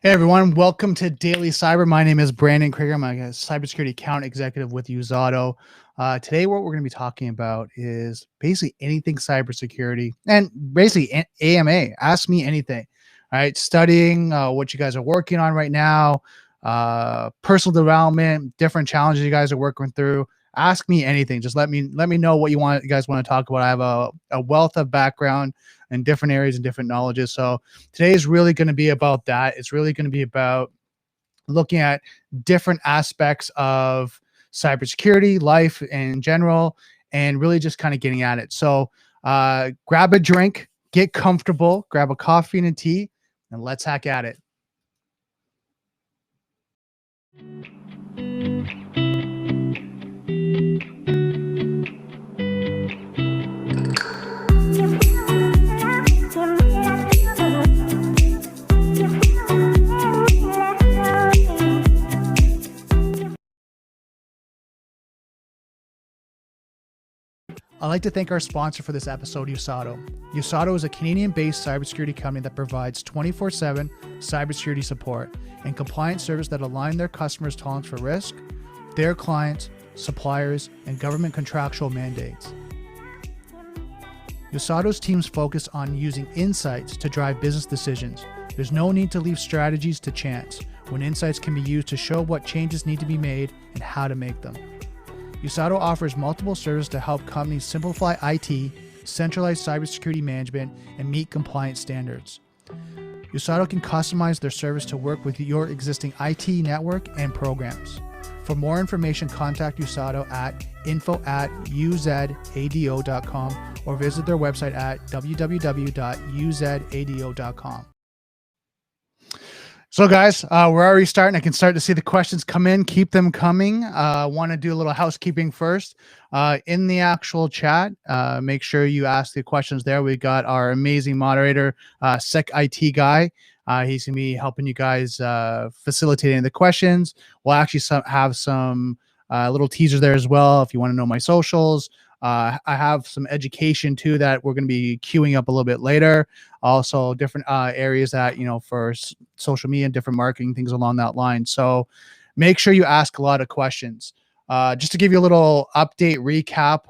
Hey everyone, welcome to Daily Cyber. My name is Brandon Krieger. I'm a cybersecurity account executive with Usado. Today, what we're going to be talking about is basically anything cybersecurity and basically AMA. Ask me anything. All right, studying what you guys are working on right now, personal development, different challenges you guys are working through. Ask me anything. Just let me know what you guys want to talk about. I have a wealth of background in different areas and different knowledges. So today is really going to be about that. It's really going to be about looking at different aspects of cybersecurity, life in general, and really just kind of getting at it. So grab a drink, get comfortable, grab a coffee and a tea, and let's hack at it. I'd like to thank our sponsor for this episode, Usado. Usado is a Canadian-based cybersecurity company that provides 24/7 cybersecurity support and compliance service that align their customers' tolerance for risk, their clients, suppliers, and government contractual mandates. Usado's teams focus on using insights to drive business decisions. There's no need to leave strategies to chance when insights can be used to show what changes need to be made and how to make them. Usado offers multiple services to help companies simplify IT, centralize cybersecurity management, and meet compliance standards. Usado can customize their service to work with your existing IT network and programs. For more information, contact Usado at info@uzado.com or visit their website at www.uzado.com. So guys, we're already starting. I can start to see the questions come in. Keep them coming. I want to do a little housekeeping first. In the actual chat, make sure you ask the questions there. We got our amazing moderator, Sec IT guy. He's going to be helping you guys facilitating the questions. We'll actually have some little teasers there as well if you want to know my socials. I have some education too that we're going to be queuing up a little bit later. Also different areas that, for social media and different marketing, things along that line. So make sure you ask a lot of questions. Just to give you a little update recap.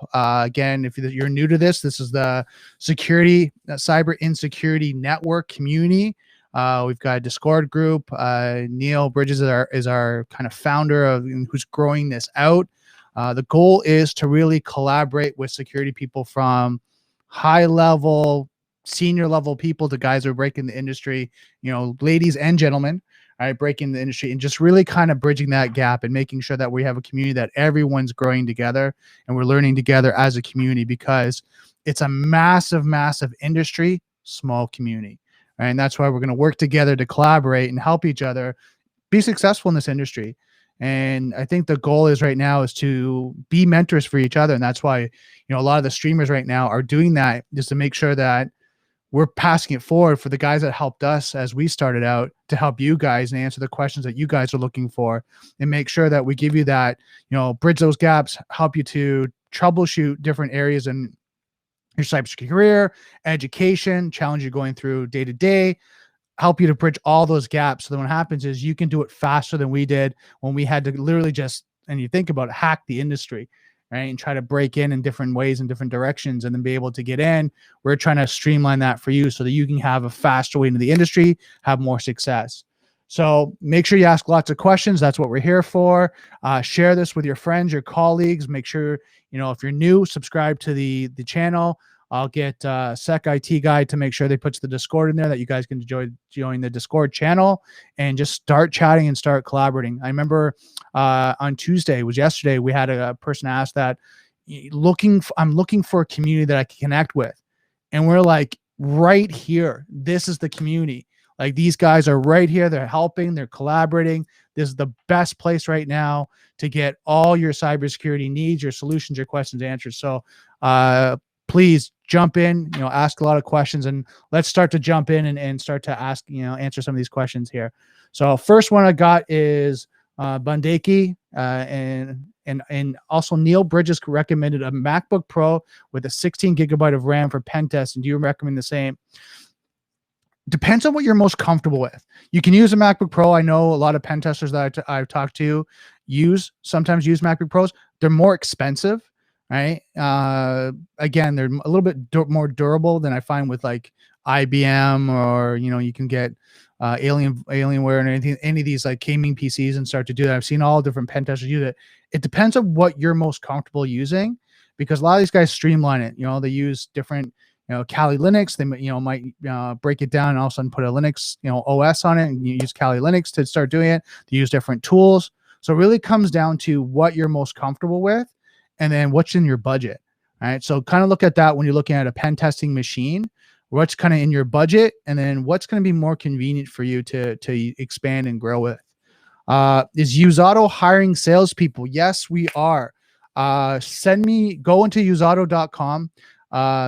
Again, if you're new to this is the Cyber Insecurity Network community. We've got a Discord group. Neil Bridges is our kind of founder of who's growing this out. The goal is to really collaborate with security people from high level, senior level people to guys who are breaking the industry, ladies and gentlemen, all right, breaking the industry and just really kind of bridging that gap and making sure that we have a community that everyone's growing together and we're learning together as a community because it's a massive, massive industry, small community. Right? And that's why we're going to work together to collaborate and help each other be successful in this industry. And I think the goal is right now is to be mentors for each other. And that's why, a lot of the streamers right now are doing that just to make sure that we're passing it forward for the guys that helped us as we started out to help you guys and answer the questions that you guys are looking for and make sure that we give you that, bridge those gaps, help you to troubleshoot different areas in your cybersecurity career, education, challenge you're going through day to day, help you to bridge all those gaps. So that what happens is you can do it faster than we did when we had to literally and you think about it, hack the industry, right? And try to break in different ways and different directions and then be able to get in. We're trying to streamline that for you so that you can have a faster way into the industry, have more success. So make sure you ask lots of questions. That's what we're here for. Share this with your friends, your colleagues. Make sure, if you're new, subscribe to the channel. I'll get Sec IT guy to make sure they puts the Discord in there that you guys can join the Discord channel and just start chatting and start collaborating. I remember on Tuesday, it was yesterday, we had a person ask that I'm looking for a community that I can connect with. And we're like, right here, this is the community. Like these guys are right here. They're helping, they're collaborating. This is the best place right now to get all your cybersecurity needs, your solutions, your questions answered. So please jump in, ask a lot of questions and let's start to jump in and start to ask, answer some of these questions here. So first one I got is Bundaki and also Neil Bridges recommended a MacBook Pro with a 16 gigabyte of RAM for pen tests. And do you recommend the same? Depends on what you're most comfortable with. You can use a MacBook Pro. I know a lot of pen testers that I've talked to sometimes use MacBook Pros. They're more expensive, right? Again, they're a little bit more durable than I find with like IBM, or you can get Alienware and any of these like gaming PCs and start to do that. I've seen all different pen testers use it. It depends on what you're most comfortable using, because a lot of these guys streamline it. They use different Kali Linux. They might break it down and all of a sudden put a Linux OS on it, and you use Kali Linux to start doing it. They use different tools. So it really comes down to what you're most comfortable with, and then what's in your budget. All right. So kind of look at that when you're looking at a pen testing machine. What's kind of in your budget, and then what's going to be more convenient for you to expand and grow with. Is Usado hiring salespeople? Yes, we are. Go into usado.com.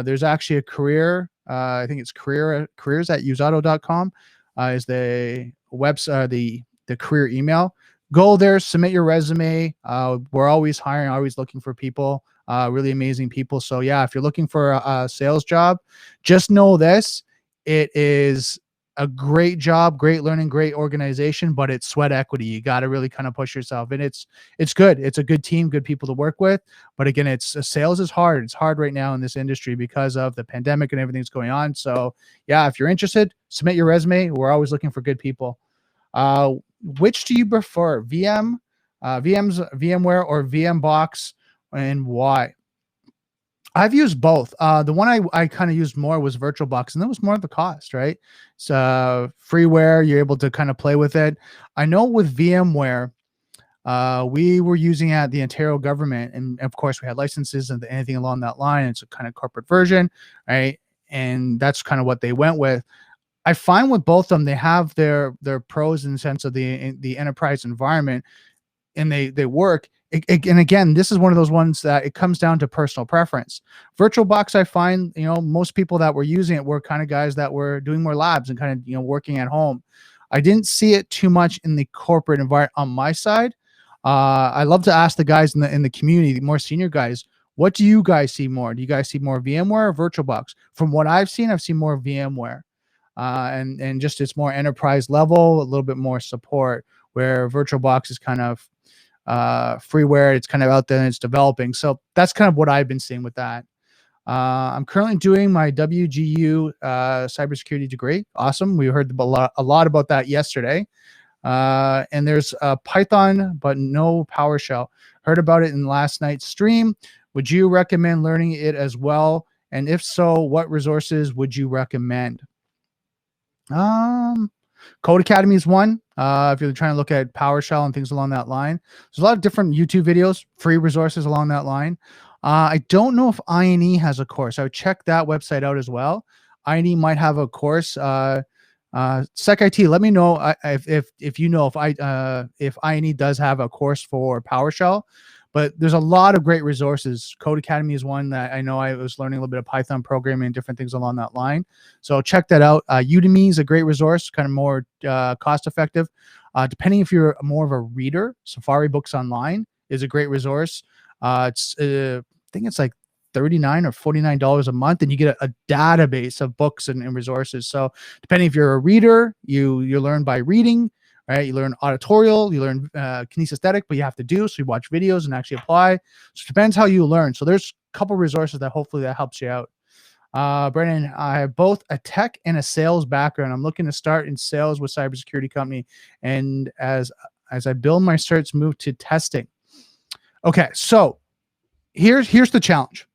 There's actually a career. I think it's careers at usado.com is the website, the career email. Go there, submit your resume. We're always hiring, always looking for people, really amazing people. So yeah, if you're looking for a sales job, just know this: it is a great job, great learning, great organization, but it's sweat equity. You got to really kind of push yourself, and it's good. It's a good team, good people to work with. But again, sales is hard. It's hard right now in this industry because of the pandemic and everything that's going on. So yeah, if you're interested, submit your resume. We're always looking for good people. Which do you prefer, VMware or VMbox, and why? I've used both. The one I kind of used more was VirtualBox, and that was more of the cost, right? So freeware, you're able to kind of play with it. I know with VMware, we were using at the Ontario government, and of course we had licenses and anything along that line. It's a kind of corporate version, right? And that's kind of what they went with. I find with both of them, they have their pros in the sense of the enterprise environment, and they work. And again, this is one of those ones that it comes down to personal preference. VirtualBox, I find, most people that were using it were kind of guys that were doing more labs and kind of, working at home. I didn't see it too much in the corporate environment on my side. I love to ask the guys in the community, the more senior guys, what do you guys see more? Do you guys see more VMware or VirtualBox? From what I've seen more VMware. And just it's more enterprise level, a little bit more support, where VirtualBox is kind of freeware. It's kind of out there and it's developing. So that's kind of what I've been seeing with that. I'm currently doing my WGU cybersecurity degree. Awesome. We heard a lot about that yesterday. And there's Python, but no PowerShell. Heard about it in last night's stream. Would you recommend learning it as well? And if so, what resources would you recommend? Code Academy is one. If you're trying to look at PowerShell and things along that line, there's a lot of different YouTube videos, free resources along that line. I don't know if INE has a course. I would check that website out as well. INE might have a course. SecIT, let me know if you know if INE does have a course for PowerShell. But there's a lot of great resources. Code Academy is one that I know. I was learning a little bit of Python programming and different things along that line. So check that out. Udemy is a great resource, kind of more cost effective. Depending if you're more of a reader, Safari Books Online is a great resource. I think it's like $39 or $49 a month, and you get a database of books and resources. So depending if you're a reader, you learn by reading. Right, you learn auditorial, you learn kinesthetic, but you have to do. So you watch videos and actually apply. So it depends how you learn. So there's a couple resources that hopefully that helps you out. Brennan, I have both a tech and a sales background. I'm looking to start in sales with cybersecurity company, and as I build my certs, move to testing. Okay, so here's the challenge.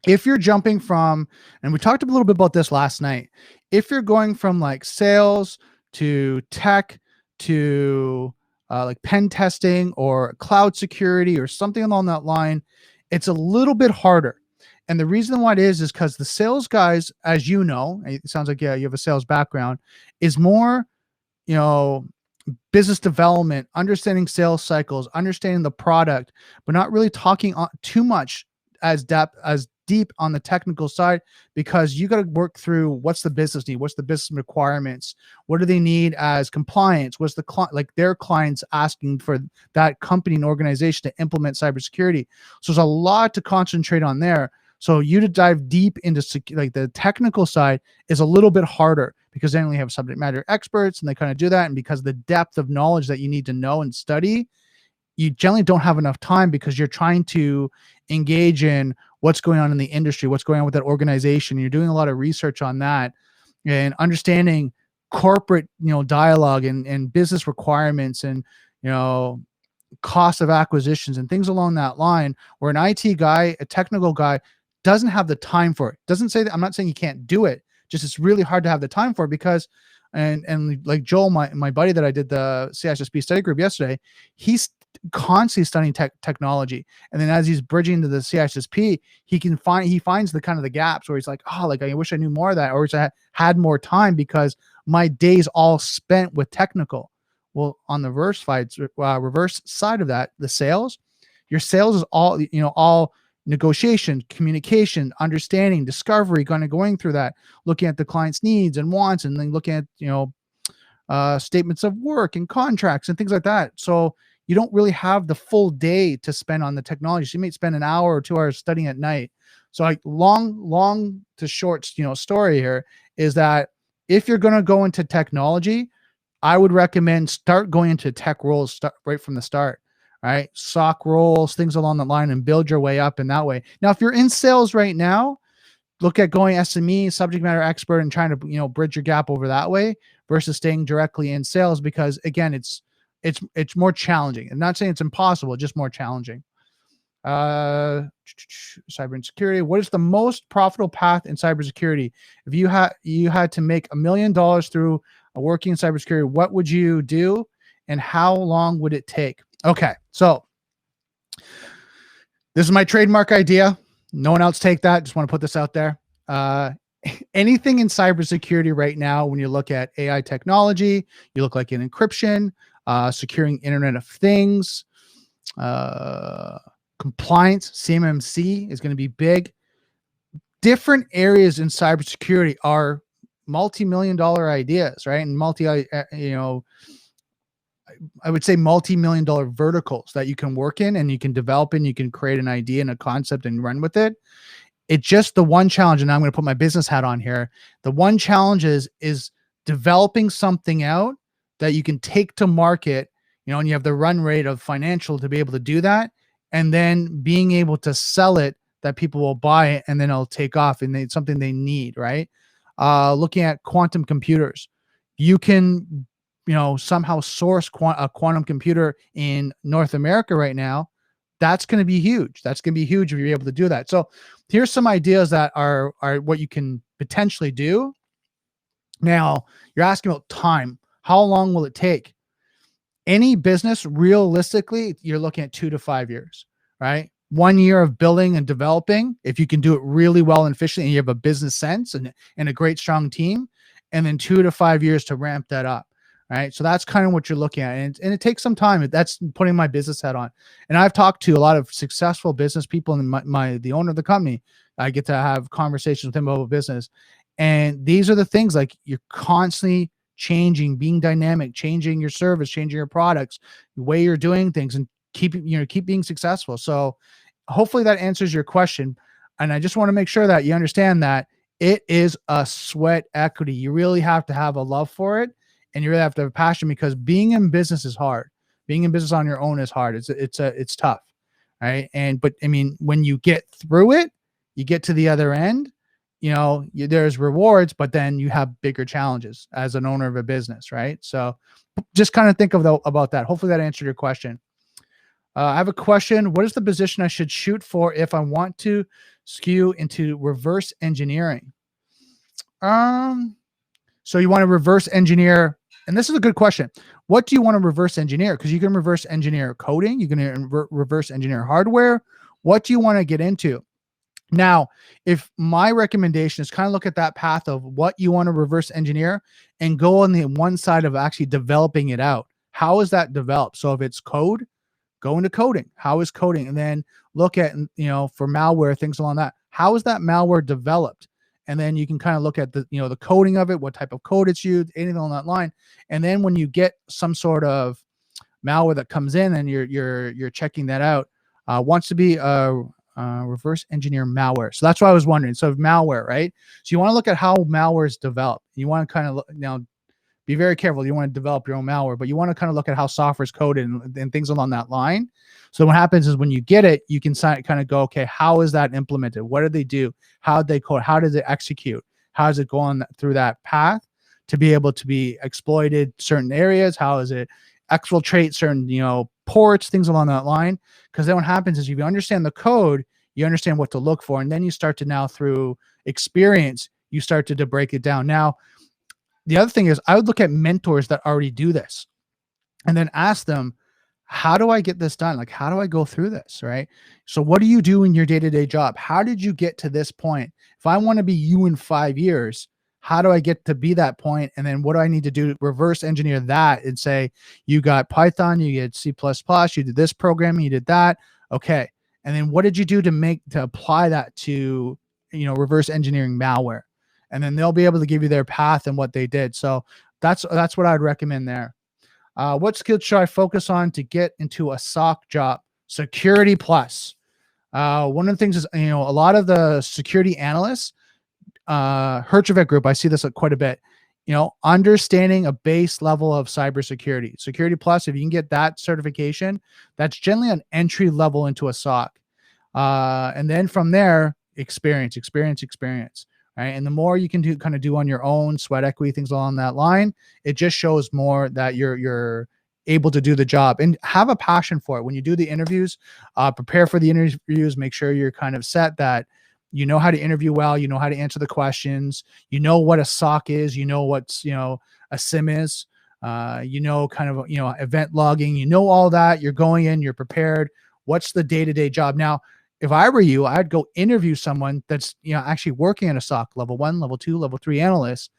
If you're jumping from, and we talked a little bit about this last night, if you're going from like sales to tech to like pen testing or cloud security or something along that line, it's a little bit harder. And the reason why it is because the sales guys, as you know, it sounds like, yeah, you have a sales background, is more, business development, understanding sales cycles, understanding the product, but not really talking too much as deep on the technical side, because you got to work through what's the business need, what's the business requirements, what do they need as compliance, what's their clients asking for that company and organization to implement cybersecurity. So there's a lot to concentrate on there. So you to dive deep into like the technical side is a little bit harder, because they only have subject matter experts and they kind of do that. And because of the depth of knowledge that you need to know and study, you generally don't have enough time because you're trying to engage in what's going on in the industry, what's going on with that organization. You're doing a lot of research on that and understanding corporate, dialogue and business requirements and, cost of acquisitions and things along that line, where an IT guy, a technical guy, doesn't have the time for it. Doesn't say that, I'm not saying you can't do it, just it's really hard to have the time for it because, and like Joel, my buddy that I did the CISSP study group yesterday, he's constantly studying technology. And then as he's bridging to the CISSP, he finds the kind of the gaps where he's like, oh, like I wish I knew more of that, or I had more time because my days all spent with technical. Well, on the reverse side of that, the sales, your sales is all negotiation, communication, understanding, discovery, going through that, looking at the client's needs and wants, and then looking at, statements of work and contracts and things like that. So you don't really have the full day to spend on the technology. So you may spend an hour or 2 hours studying at night. So like long to short, story here is that if you're going to go into technology, I would recommend start going into tech roles right from the start, right? SOC roles, things along the line, and build your way up in that way. Now, if you're in sales right now, look at going SME, subject matter expert, and trying to, bridge your gap over that way versus staying directly in sales, because again, it's more challenging. I'm not saying it's impossible, just more challenging. Cyber Insecurity. What is the most profitable path in cybersecurity? If you had to make $1 million through working in cybersecurity, what would you do and how long would it take? Okay, so this is my trademark idea. No one else take that. Just want to put this out there. Anything in cybersecurity right now, when you look at AI technology, you look like an encryption, securing Internet of Things, compliance, CMMC is going to be big. Different areas in cybersecurity are multi-million-dollar ideas, right? And I would say multi-million-dollar verticals that you can work in and you can develop in. You can create an idea and a concept and run with it. It's just the one challenge, and I'm going to put my business hat on here. The one challenge is developing something out that you can take to market, and you have the run rate of financial to be able to do that, and then being able to sell it that people will buy it, and then it'll take off, and it's something they need, right? Looking at quantum computers, you can, somehow source a quantum computer in North America right now. That's going to be huge. That's going to be huge if you're able to do that. So here's some ideas that are what you can potentially do. Now, you're asking about time. How long will it take? Any business, realistically, you're looking at 2 to 5 years, right? 1 year of building and developing, if you can do it really well and efficiently, and you have a business sense and a great, strong team, and then 2 to 5 years to ramp that up, right? So that's kind of what you're looking at. And it takes some time. That's putting my business hat on. And I've talked to a lot of successful business people, and the owner of the company, I get to have conversations with him about business. And these are the things, like, you're constantly changing, being dynamic, changing your service, changing your products, the way you're doing things, and keep being successful. So hopefully that answers your question. And I just want to make sure that you understand that it is a sweat equity. You really have to have a love for it, and you really have to have a passion, because being in business is hard. Being in business on your own is hard. It's tough, right? But I mean, when you get through it, you get to the other end, there's rewards, but then you have bigger challenges as an owner of a business, right? So just kind of think about that. Hopefully that answered your question. I have a question. What is the position I should shoot for if I want to skew into reverse engineering? So you want to reverse engineer, and this is a good question. What do you want to reverse engineer? Because you can reverse engineer coding, you can reverse engineer hardware. What do you want to get into? Now, if my recommendation is kind of look at that path of what you want to reverse engineer and go on the one side of actually developing it out. How is that developed? So if it's code, go into coding. How is coding? And then look at, for malware, things along that. How is that malware developed? And then you can kind of look at the coding of it, what type of code it's used, anything on that line. And then when you get some sort of malware that comes in and you're checking that out, wants to be reverse engineer malware. So that's what I was wondering. So malware, right? So you want to look at how malware is developed. You want to kind of now be very careful. You want to develop your own malware, but you want to kind of look at how software is coded and things along that line. So what happens is when you get it, you can kind of go, okay, how is that implemented? What do they do? How did they code? How does it execute? How does it go on through that path to be able to be exploited certain areas? How is it exfiltrate certain, ports, things along that line? Because then what happens is if you understand the code, you understand what to look for. And then you start to now through experience, you start to break it down. Now, the other thing is I would look at mentors that already do this and then ask them, how do I get this done? Like, how do I go through this? Right. So what do you do in your day-to-day job? How did you get to this point? If I want to be you in 5 years, how do I get to be that point? And then what do I need to do to reverse engineer that and say, you got Python, you get C++, you did this programming, you did that. Okay. And then what did you do to apply that to, reverse engineering malware? And then they'll be able to give you their path and what they did. So that's what I'd recommend there. What skills should I focus on to get into a SOC job? Security plus. One of the things is, a lot of the security analysts, Herjavec Group, I see this quite a bit, understanding a base level of cybersecurity. Security plus, if you can get that certification, that's generally an entry level into a SOC. And then from there, experience. Right. And the more you can do on your own, sweat equity, things along that line, it just shows more that you're able to do the job and have a passion for it. When you do the interviews, prepare for the interviews, make sure you're kind of set that you know how to interview well, you know how to answer the questions, you know what a SOC is, you know what's, a SIM is, event logging, all that. You're going in, you're prepared. What's the day-to-day job? Now, if I were you, I'd go interview someone that's, actually working in a SOC, level 1, level 2, level 3 analyst,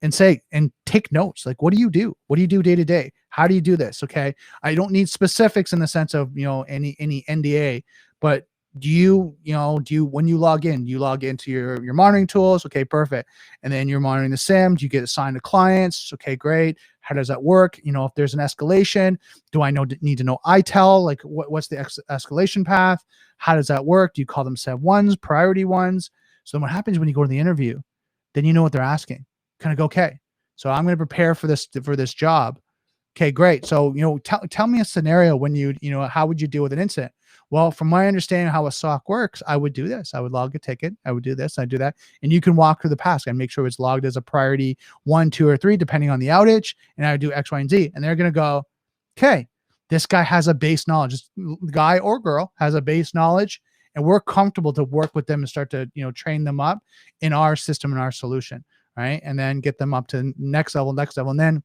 and take notes. Like, what do you do? What do you do day to day? How do you do this? Okay. I don't need specifics in the sense of, any NDA, but when you log in, you log into your monitoring tools. Okay, perfect. And then you're monitoring the SIMs, you get assigned to clients. Okay, great. How does that work? If there's an escalation, do I need to know ITEL? Like what's the escalation path? How does that work? Do you call them SEV ones, priority ones? So what happens when you go to the interview, then you know what they're asking. Kind of go, okay, so I'm going to prepare for this job. Okay, great. So, tell me a scenario when how would you deal with an incident? Well, from my understanding of how a SOC works, I would do this. I would log a ticket. I would do this. I'd do that. And you can walk through the path and make sure it's logged as a priority 1, 2, or 3, depending on the outage. And I would do X, Y, and Z. And they're going to go, okay, this guy has a base knowledge. This guy or girl has a base knowledge, and we're comfortable to work with them and start to, train them up in our system and our solution, right? And then get them up to next level. And then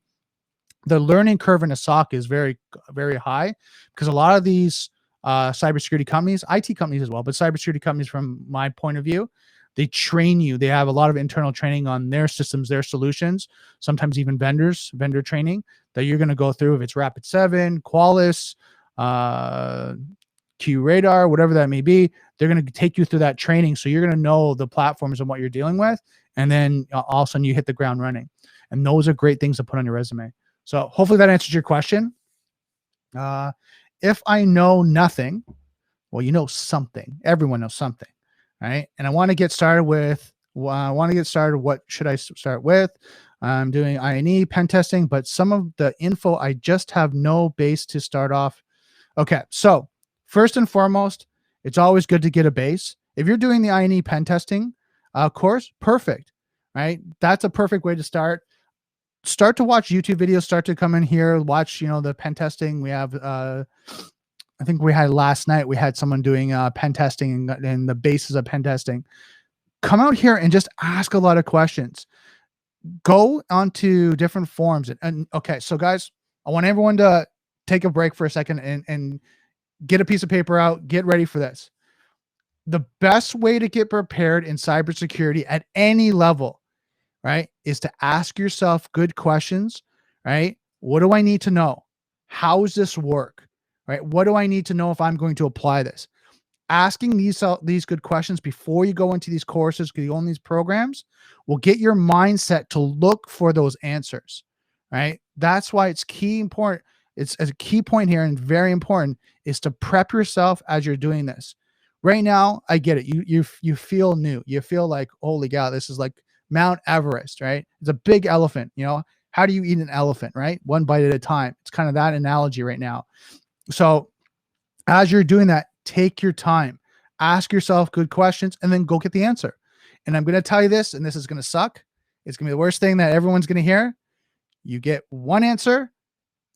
the learning curve in a SOC is very, very high because a lot of these cybersecurity companies, IT companies as well, but cybersecurity companies, from my point of view, they train you. They have a lot of internal training on their systems, their solutions, sometimes even vendor training that you're going to go through. If it's Rapid7, Qualys, QRadar, whatever that may be, they're going to take you through that training. So you're going to know the platforms and what you're dealing with. And then all of a sudden you hit the ground running. And those are great things to put on your resume. So hopefully that answers your question. If I know nothing, well, you know something. Everyone knows something, right? And I want to get started with, what should I start with? I'm doing I&E pen testing, but some of the info, I just have no base to start off. Okay, so first and foremost, it's always good to get a base. If you're doing the I&E pen testing course, perfect, right? That's a perfect way to start. Start to watch YouTube videos, start to come in here, watch, the pen testing. We have, I think we had last night, we had someone doing pen testing and the basis of pen testing. Come out here and just ask a lot of questions. Go onto different forums. And okay, so guys, I want everyone to take a break for a second and get a piece of paper out, get ready for this. The best way to get prepared in cybersecurity at any level, right, is to ask yourself good questions, right? What do I need to know? How does this work, right? What do I need to know if I'm going to apply this? Asking these good questions before you go into these courses, because you go in these programs, will get your mindset to look for those answers, right? That's why it's important. It's a key point here and very important is to prep yourself as you're doing this. right now, I get it. You feel new. You feel like, holy cow, this is like Mount Everest, right? It's a big elephant. How do you eat an elephant, right? One bite at a time. It's kind of that analogy right now. So as you're doing that, take your time, ask yourself good questions, and then go get the answer. And I'm going to tell you this, and this is going to suck. It's going to be the worst thing that everyone's going to hear. You get one answer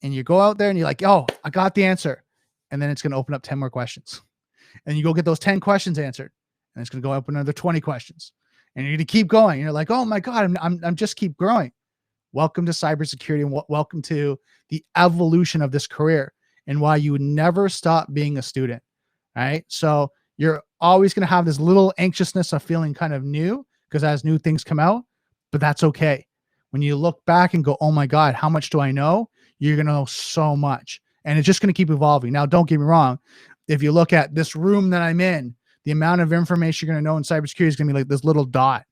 and you go out there and you're like, oh, I got the answer. And then it's going to open up 10 more questions. And you go get those 10 questions answered. And it's going to go up another 20 questions. And you're going to keep going. You're like, oh my God, I'm just keep growing. Welcome to cybersecurity, and welcome to the evolution of this career and why you would never stop being a student. Right. So you're always going to have this little anxiousness of feeling kind of new because as new things come out, but that's okay. When you look back and go, oh my God, how much do I know? You're going to know so much. And it's just going to keep evolving. Now, don't get me wrong. If you look at this room that I'm in, the amount of information you're going to know in cybersecurity is going to be like this little dot,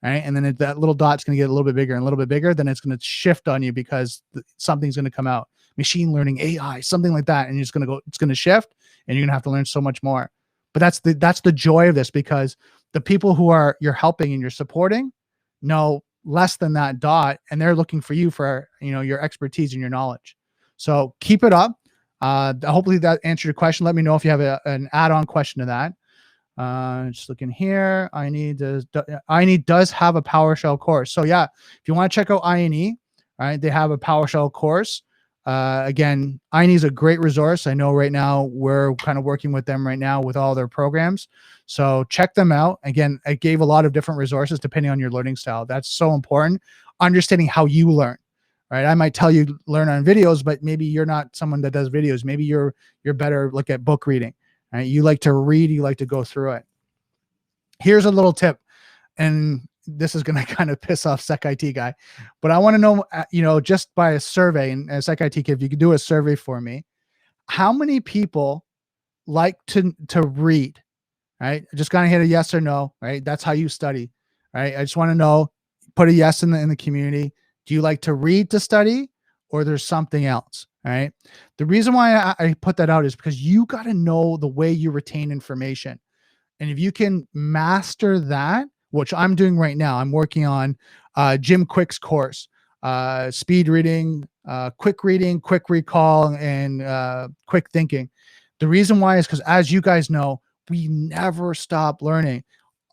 right? And then that little dot's going to get a little bit bigger and a little bit bigger. Then it's going to shift on you because something's going to come out. Machine learning, AI, something like that. And it's going to shift and you're going to have to learn so much more. But that's the joy of this, because the people who you're helping and you're supporting know less than that dot, and they're looking for you for, your expertise and your knowledge. So keep it up. Hopefully that answered your question. Let me know if you have an add-on question to that. Just looking here. INE does have a PowerShell course. So yeah, if you want to check out INE, right, they have a PowerShell course. Again, INE is a great resource. I know right now we're kind of working with them right now with all their programs. So check them out. Again, I gave a lot of different resources depending on your learning style. That's so important. Understanding how you learn, right? I might tell you learn on videos, but maybe you're not someone that does videos. Maybe you're better look at book reading, right? You like to read, you like to go through it. Here's a little tip. And this is going to kind of piss off Sec IT guy, but I want to know, just by a survey, and as Sec IT, if you could do a survey for me, how many people like to read, right? Just kind of hit a yes or no, right? That's how you study, right? I just want to know, put a yes in the community. Do you like to read to study, or there's something else, right? The reason why I put that out is because you got to know the way you retain information. And if you can master that, which I'm doing right now, I'm working on Jim Quick's course, speed reading, quick recall, and quick thinking. The reason why is because, as you guys know, we never stop learning.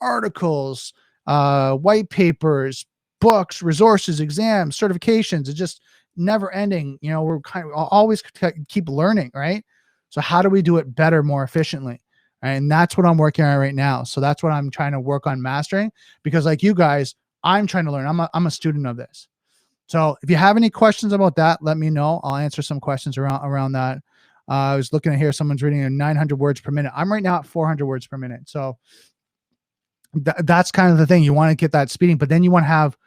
Articles, white papers, books, resources, exams, certifications. It's just never ending. We're kind of always keep learning, right? So how do we do it better, more efficiently? And that's what I'm working on right now. So that's what I'm trying to work on mastering, because like you guys, I'm trying to learn. I'm a student of this. So if you have any questions about that, let me know. I'll answer some questions around that. I was looking at here, someone's reading at 900 words per minute. I'm right now at 400 words per minute. So that's kind of the thing. You want to get that speeding, but then you want to have,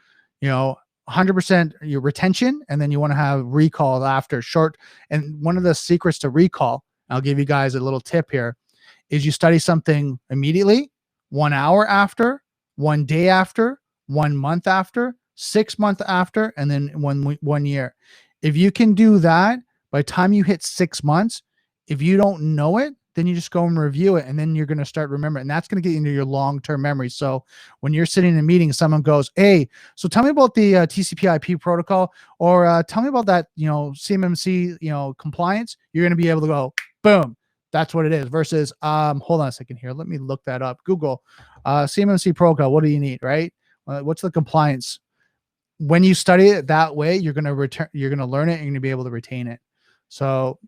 100% your retention, and then you want to have recall after short. And one of the secrets to recall, I'll give you guys a little tip here, is you study something immediately, 1 hour after, 1 day after, 1 month after, 6 months after, and then 1 year. If you can do that, by the time you hit 6 months, if you don't know it, then you just go and review it, and then you're going to start remembering, and that's going to get into your long-term memory. So when you're sitting in a meeting, someone goes, hey, so tell me about the TCP/IP protocol, or tell me about that, CMMC, compliance. You're going to be able to go, boom. That's what it is, versus, hold on a second here. Let me look that up. Google, CMMC protocol. What do you need, right? What's the compliance? When you study it that way, you're going to learn it, and you're going to be able to retain it. So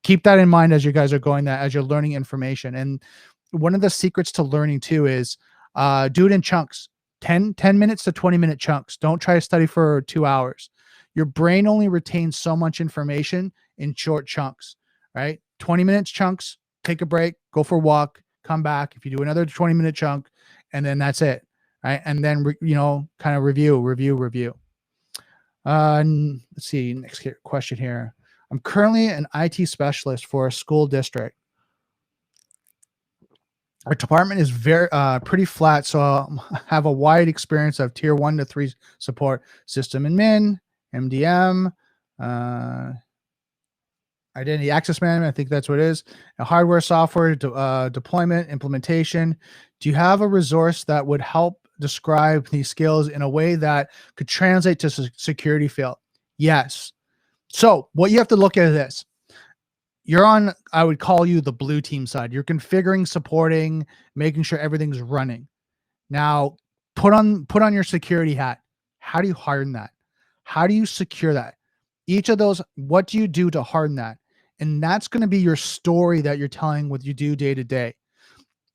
keep that in mind as you guys are going as you're learning information. And one of the secrets to learning too is, do it in chunks, 10 minutes to 20-minute chunks. Don't try to study for 2 hours. Your brain only retains so much information in short chunks, right? 20 minutes chunks, take a break, go for a walk, come back. If you do another 20-minute chunk, and then that's it, right? And then, kind of review. Let's see, next question here. I'm currently an IT specialist for a school district. Our department is pretty flat, so I have a wide experience of tier 1 to 3 support, system admin, MDM. Identity access management, I think that's what it is. A hardware, software, deployment, implementation. Do you have a resource that would help describe these skills in a way that could translate to security field? Yes. So what you have to look at is this. You're on, I would call you the blue team side. You're configuring, supporting, making sure everything's running. Now, put on your security hat. How do you harden that? How do you secure that? Each of those, what do you do to harden that? And that's going to be your story that you're telling what you do day to day.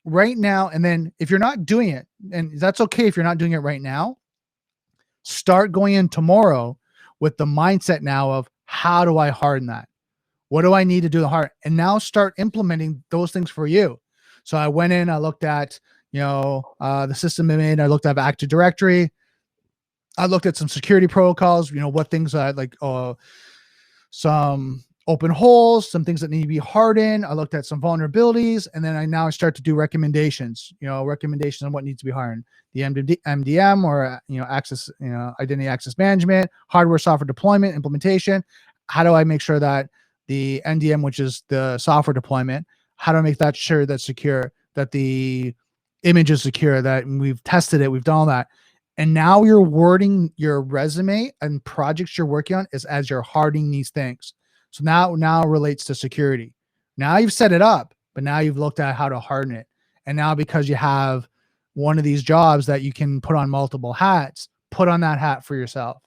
Right now, and then if you're not doing it, and that's okay if you're not doing it right now, start going in tomorrow with the mindset now of how do I harden that? What do I need to do to harden? And now start implementing those things for you. So I went in, I looked at, the system I made, I looked at Active Directory. I looked at some security protocols, what things I like, some open holes, some things that need to be hardened. I looked at some vulnerabilities, and then I start to do recommendations, recommendations on what needs to be hardened. The MDM or, access, identity access management, hardware, software deployment, implementation. How do I make sure that the NDM, which is the software deployment, how do I make that sure that's secure, that the image is secure, that we've tested it, we've done all that. And now you're wording your resume and projects you're working on is as you're hardening these things. So now it relates to security. Now you've set it up, but now you've looked at how to harden it. And now because you have one of these jobs that you can put on multiple hats, put on that hat for yourself.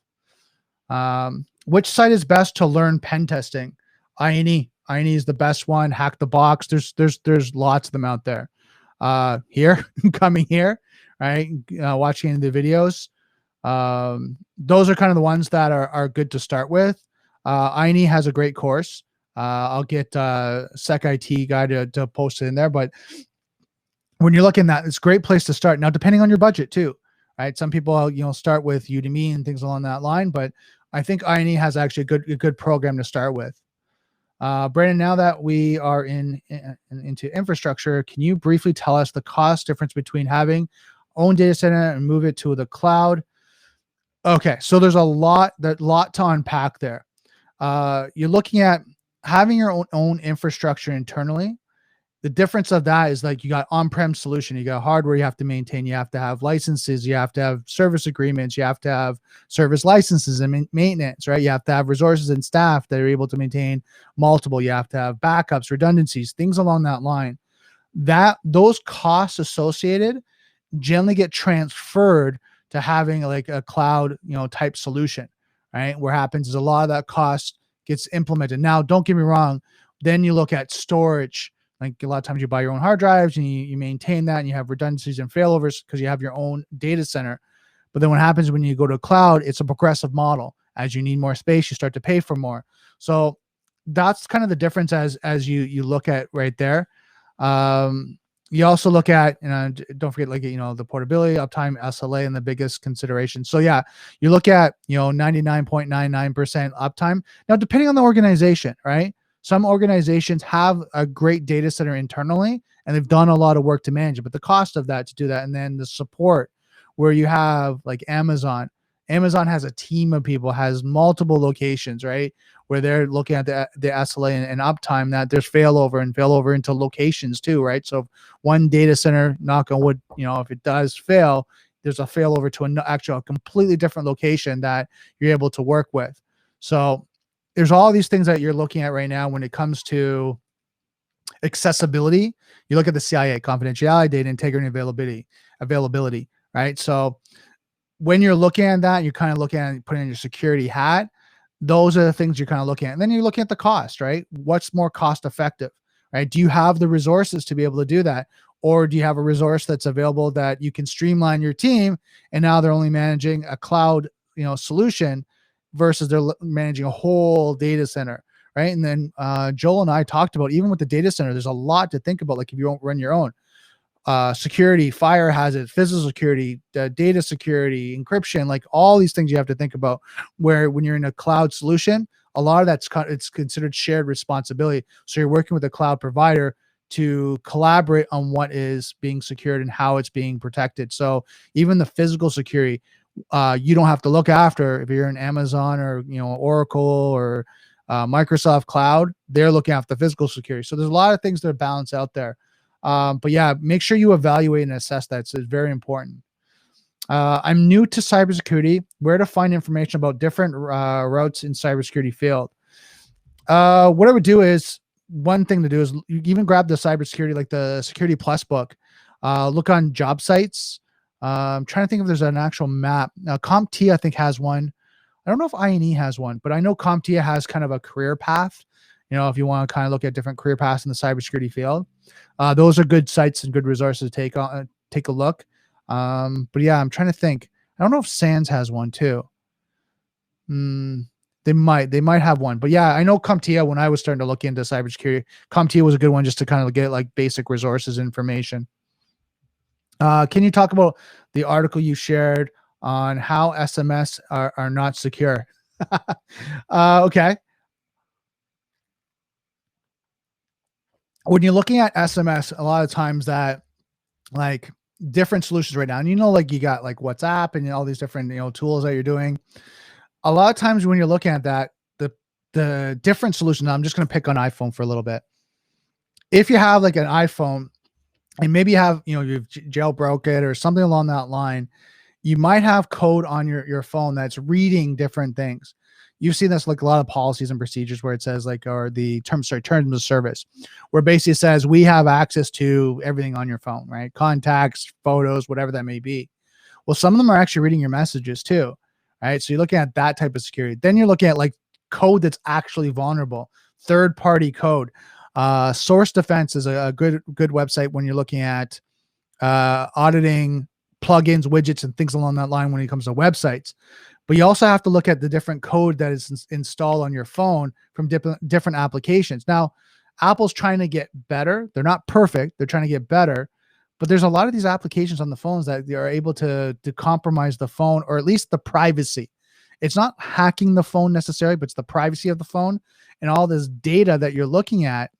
Which site is best to learn pen testing? INE is the best one. Hack the Box. There's lots of them out there. Here, coming here, right? Watching the videos. Those are kind of the ones that are good to start with. INE has a great course. I'll get Sec IT guy to post it in there. But when you're looking at that, it's a great place to start. Now, depending on your budget too, right? Some people, start with Udemy and things along that line. But I think INE has actually a good program to start with. Brandon, now that we are into infrastructure, can you briefly tell us the cost difference between having own data center and move it to the cloud? Okay, so there's a lot to unpack there. You're looking at having your own infrastructure internally. The difference of that is like you got on-prem solution, you got hardware you have to maintain, you have to have licenses, you have to have service agreements, you have to have service licenses and maintenance, right? You have to have resources and staff that are able to maintain multiple. You have to have backups, redundancies, things along that line. Those costs associated generally get transferred to having like a cloud, type solution, right? What happens is a lot of that cost gets implemented. Now, don't get me wrong. Then you look at storage. Like a lot of times you buy your own hard drives and you maintain that and you have redundancies and failovers because you have your own data center. But then what happens when you go to cloud, it's a progressive model. As you need more space, you start to pay for more. So that's kind of the difference as you look at right there. You also look at, don't forget, like, the portability, uptime, SLA, and the biggest consideration. So yeah, you look at, 99.99% uptime. Now, depending on the organization, right? Some organizations have a great data center internally, and they've done a lot of work to manage it, but the cost of that to do that, and then the support where you have like Amazon has a team of people, has multiple locations, right? Where they're looking at the SLA and uptime, that there's failover into locations too, right? So if one data center, knock on wood, if it does fail, there's a failover to a completely different location that you're able to work with. So there's all these things that you're looking at right now when it comes to accessibility. You look at the CIA, confidentiality, data integrity, and availability, right? So when you're looking at that, you're kind of looking at putting on your security hat. Those are the things you're kind of looking at. And then you're looking at the cost, right? What's more cost effective, right? Do you have the resources to be able to do that? Or do you have a resource that's available that you can streamline your team and now they're only managing a cloud, solution versus they're managing a whole data center, right? And then Joel and I talked about, even with the data center, there's a lot to think about. Like if you don't run your own security, fire hazard, physical security, data security, encryption, like all these things you have to think about. Where when you're in a cloud solution, a lot of it's considered shared responsibility. So you're working with a cloud provider to collaborate on what is being secured and how it's being protected. So even the physical security, you don't have to look after if you're in Amazon or Oracle or Microsoft Cloud, they're looking after the physical security. So there's a lot of things that are balanced out there. But yeah, make sure you evaluate and assess that. So it's very important. I'm new to cybersecurity. Where to find information about different routes in cybersecurity field? What I would do is, one thing to do is you even grab the cybersecurity, like the Security Plus book. Look on job sites. I'm trying to think if there's an actual map. Now, CompTIA, I think, has one. I don't know if INE has one, but I know CompTIA has kind of a career path. If you want to kind of look at different career paths in the cybersecurity field, those are good sites and good resources to take a look. But yeah, I'm trying to think. I don't know if SANS has one too. They might have one, but yeah, I know CompTIA, when I was starting to look into cybersecurity, CompTIA was a good one just to kind of get like basic resources information. Can you talk about the article you shared on how SMS are not secure? Okay. When you're looking at SMS, a lot of times that, like, different solutions right now, and like you got like WhatsApp and all these different tools that you're doing. A lot of times when you're looking at that, the different solutions. I'm just going to pick on iPhone for a little bit. If you have like an iPhone and maybe you have you've jailbroke it or something along that line, you might have code on your phone that's reading different things. You've seen this like a lot of policies and procedures where it says like, or the terms of service, where basically it says we have access to everything on your phone, right? Contacts, photos, whatever that may be. Well, some of them are actually reading your messages too, right? So you're looking at that type of security. Then you're looking at like code that's actually vulnerable, third-party code. Source Defense is a good website when you're looking at auditing plugins, widgets, and things along that line when it comes to websites. But you also have to look at the different code that is installed on your phone from different applications. Now, Apple's trying to get better. They're not perfect. They're trying to get better. But there's a lot of these applications on the phones that they are able to compromise the phone, or at least the privacy. It's not hacking the phone necessarily, but it's the privacy of the phone. And all this data that you're looking at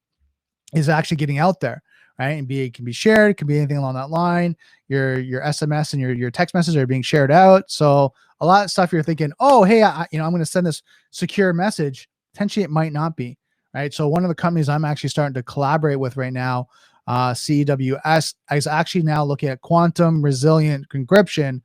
is actually getting out there, right? And it can be shared. It can be anything along that line. Your SMS and your text messages are being shared out. So a lot of stuff you're thinking, oh, hey, I'm going to send this secure message. Potentially it might not be, right? So one of the companies I'm actually starting to collaborate with right now, CWS, is actually now looking at quantum resilient encryption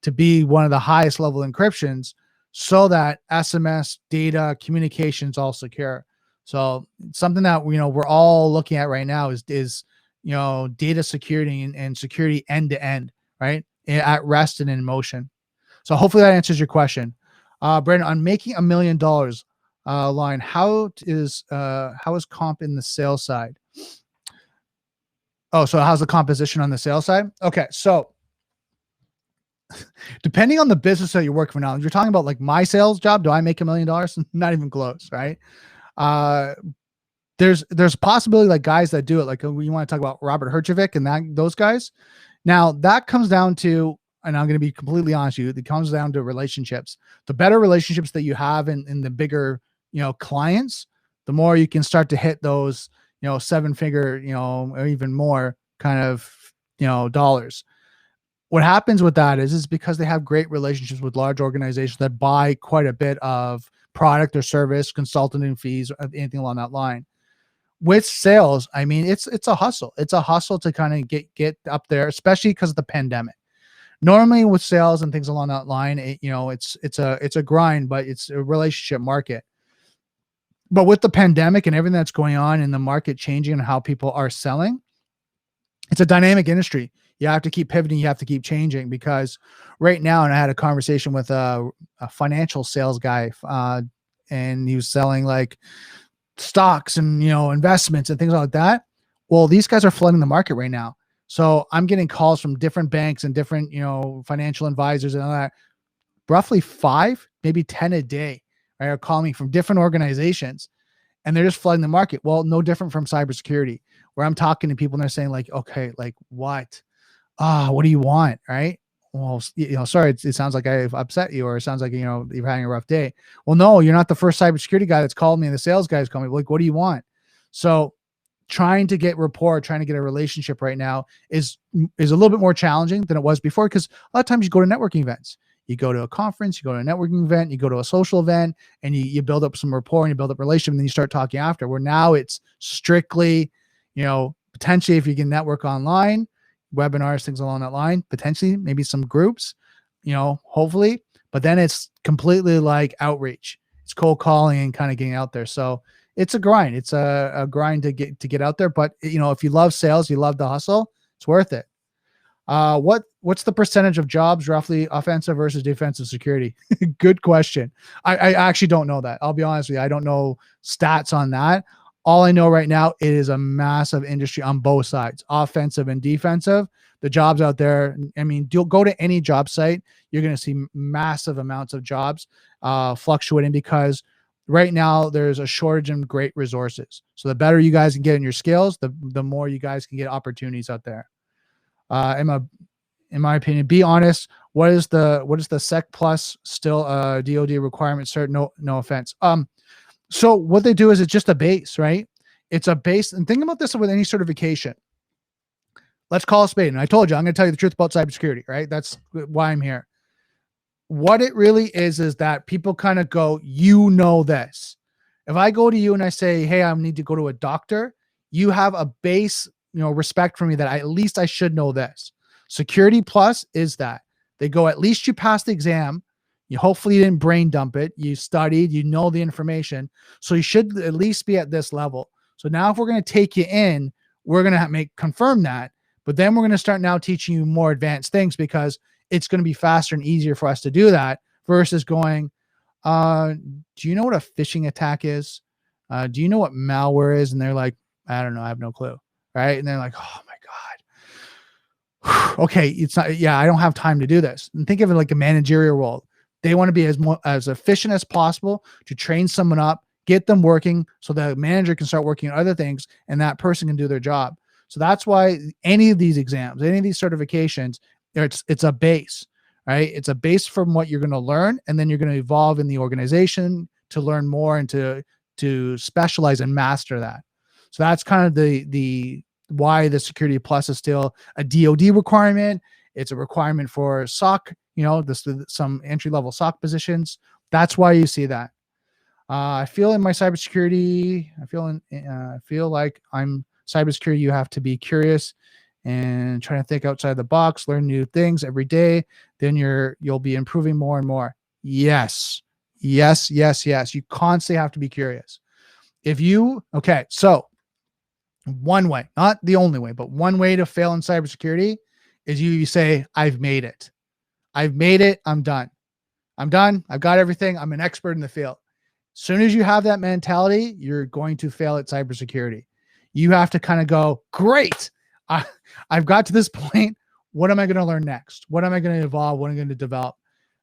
to be one of the highest level encryptions, so that SMS, data, communications all secure. So something that we're all looking at right now is data security and security end to end, right? At rest and in motion. So hopefully that answers your question. Brandon, on making $1 million line, how is comp in the sales side? Oh, so how's the composition on the sales side? Okay, so depending on the business that you're working for now, you're talking about like my sales job. Do I make $1 million? Not even close, right? There's a possibility like guys that do it, like you want to talk about Robert Herjavec and those guys. Now that comes down to, and I'm going to be completely honest with you, it comes down to relationships. The better relationships that you have in the bigger, clients, the more you can start to hit those, 7-figure, or even more kind of, dollars. What happens with that is because they have great relationships with large organizations that buy quite a bit of product or service, consulting fees, or anything along that line. With sales, I mean, it's a hustle. It's a hustle to kind of get up there, especially because of the pandemic. Normally with sales and things along that line, it's a grind, but it's a relationship market. But with the pandemic and everything that's going on and the market changing and how people are selling, it's a dynamic industry. You have to keep pivoting. You have to keep changing, because right now, and I had a conversation with a financial sales guy, and he was selling like stocks and, investments and things like that. Well, these guys are flooding the market right now. So I'm getting calls from different banks and different, financial advisors and all that. Roughly 5, maybe 10 a day, right, are calling me from different organizations, and they're just flooding the market. Well, no different from cybersecurity, where I'm talking to people and they're saying like, okay, like what? What do you want? Right? Well, sorry, it sounds like I've upset you, or it sounds like, you're having a rough day. Well, no, you're not the first cybersecurity guy that's called me, and the sales guys call me. Like, what do you want? So trying to get rapport, trying to get a relationship right now is a little bit more challenging than it was before, because a lot of times you go to networking events, You go to a conference, you go to a networking event, you go to a social event, and you build up some rapport and you build up relationship, and then you start talking after. Where now it's strictly, potentially if you can network online, webinars, things along that line, potentially maybe some groups, hopefully, but then it's completely like outreach. It's cold calling and kind of getting out there. So it's a grind. It's a grind to get out there. But if you love sales, you love the hustle, it's worth it. What's the percentage of jobs roughly offensive versus defensive security? Good question. I actually don't know that. I'll be honest with you. I don't know stats on that. All I know right now, it is a massive industry on both sides, offensive and defensive. The jobs out there, you'll go to any job site, you're going to see massive amounts of jobs fluctuating because right now there's a shortage in great resources. So the better you guys can get in your skills, the more you guys can get opportunities out there. In my opinion, be honest. What is the Sec Plus still a DoD requirement? Cert? No offense. So what they do is it's just a base, right? It's a base. And think about this with any certification. Let's call a spade. And I told you, I'm going to tell you the truth about cybersecurity, right? That's why I'm here. What it really is that people kind of go, this. If I go to you and I say, hey, I need to go to a doctor, you have a base, respect for me that at least I should know this. Security Plus is that. They go, at least you passed the exam. You hopefully didn't brain dump it. You studied, you know the information. So you should at least be at this level. So now if we're going to take you in, we're going to confirm that. But then we're going to start now teaching you more advanced things because it's going to be faster and easier for us to do that versus going, do you know what a phishing attack is? Do you know what malware is? And they're like, I don't know. I have no clue. Right. And they're like, oh my God. Okay. It's not, I don't have time to do this. And think of it like a managerial role. They want to be as efficient as possible to train someone up, get them working so the manager can start working on other things and that person can do their job. So that's why any of these exams, any of these certifications, it's a base, right? It's a base from what you're going to learn, and then you're going to evolve in the organization to learn more and to specialize and master that. So that's kind of the why the Security Plus is still a DoD requirement. It's a requirement for SOC, some entry-level SOC positions. That's why you see that. I feel in my cybersecurity, I feel like I'm cybersecurity. You have to be curious and trying to think outside the box, learn new things every day. Then you'll be improving more and more. Yes. You constantly have to be curious. So one way, not the only way, but one way to fail in cybersecurity is you say, I've made it. I'm done. I've got everything. I'm an expert in the field. As soon as you have that mentality, you're going to fail at cybersecurity. You have to kind of go, great. I've got to this point. What am I going to learn next? What am I going to evolve? What am I going to develop?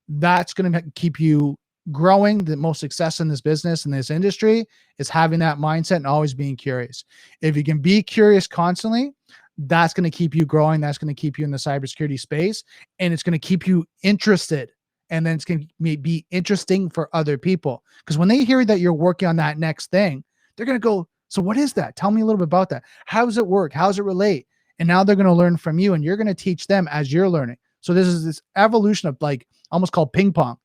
That's going to keep you growing. The most success in this business, in this industry, is having that mindset and always being curious. If you can be curious constantly, that's going to keep you growing. That's going to keep you in the cybersecurity space, and it's going to keep you interested. And then it's going to be interesting for other people. Because when they hear that you're working on that next thing, they're going to go, so what is that? Tell me a little bit about that. How does it work? How does it relate? And now they're going to learn from you, and you're going to teach them as you're learning. So this is this evolution of like almost called ping pong.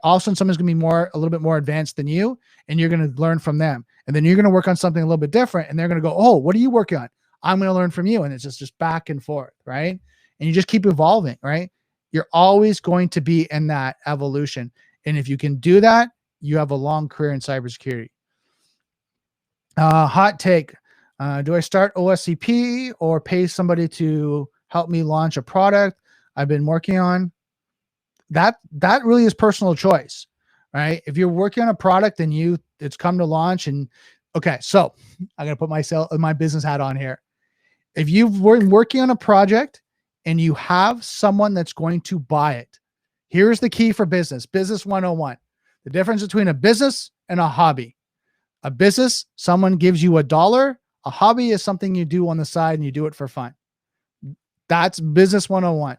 All of a sudden someone's going to be a little bit more advanced than you, and you're going to learn from them. And then you're going to work on something a little bit different, and they're going to go, oh, what are you working on? I'm going to learn from you. And it's just back and forth, right? And you just keep evolving, right? You're always going to be in that evolution. And if you can do that, you have a long career in cybersecurity. Hot take. Do I start OSCP or pay somebody to help me launch a product I've been working on? That really is personal choice, right? If you're working on a product and it's come to launch so I'm going to put my business hat on here. If you've been working on a project and you have someone that's going to buy it, here's the key for business 101. The difference between a business and a hobby. A business, someone gives you $1. A hobby is something you do on the side and you do it for fun. That's business 101.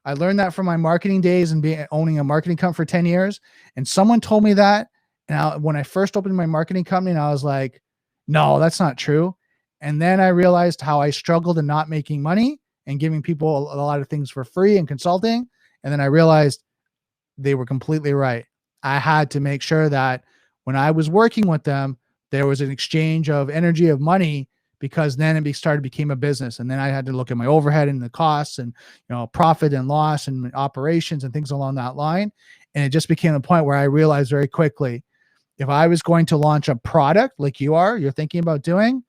I learned that from my marketing days and owning a marketing company for 10 years. And someone told me that. And when I first opened my marketing company, and I was like, no, that's not true. And then I realized how I struggled in not making money and giving people a lot of things for free and consulting. And then I realized they were completely right. I had to make sure that when I was working with them, there was an exchange of energy, of money, because then became a business. And then I had to look at my overhead and the costs and, profit and loss and operations and things along that line. And it just became a point where I realized very quickly, if I was going to launch a product like you're thinking about doing,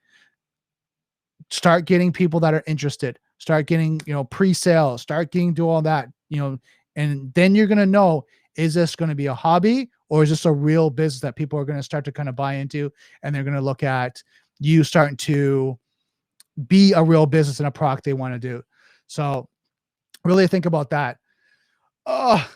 start getting people that are interested, start getting, pre-sales, do all that, and then you're going to know, is this going to be a hobby or is this a real business that people are going to start to kind of buy into? And they're going to look at you starting to be a real business and a product they want to do. So really think about that. Oh,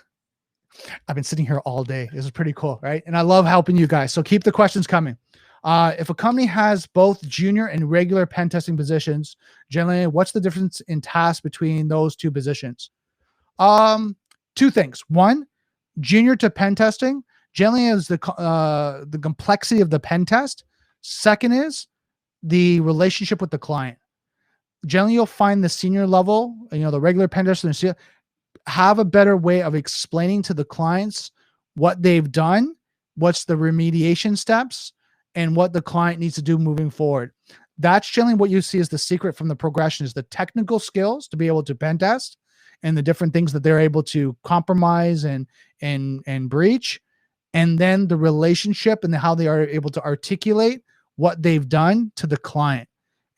I've been sitting here all day. This is pretty cool, right? And I love helping you guys. So keep the questions coming. If a company has both junior and regular pen testing positions, generally, what's the difference in tasks between those two positions? Two things. One, junior to pen testing generally is the complexity of the pen test. Second is the relationship with the client. Generally, you'll find the senior level, the regular pen testers have a better way of explaining to the clients what they've done, what's the remediation steps, and what the client needs to do moving forward. That's generally what you see as the secret from the progression, is the technical skills to be able to pen test and the different things that they're able to compromise and breach. And then the relationship and how they are able to articulate what they've done to the client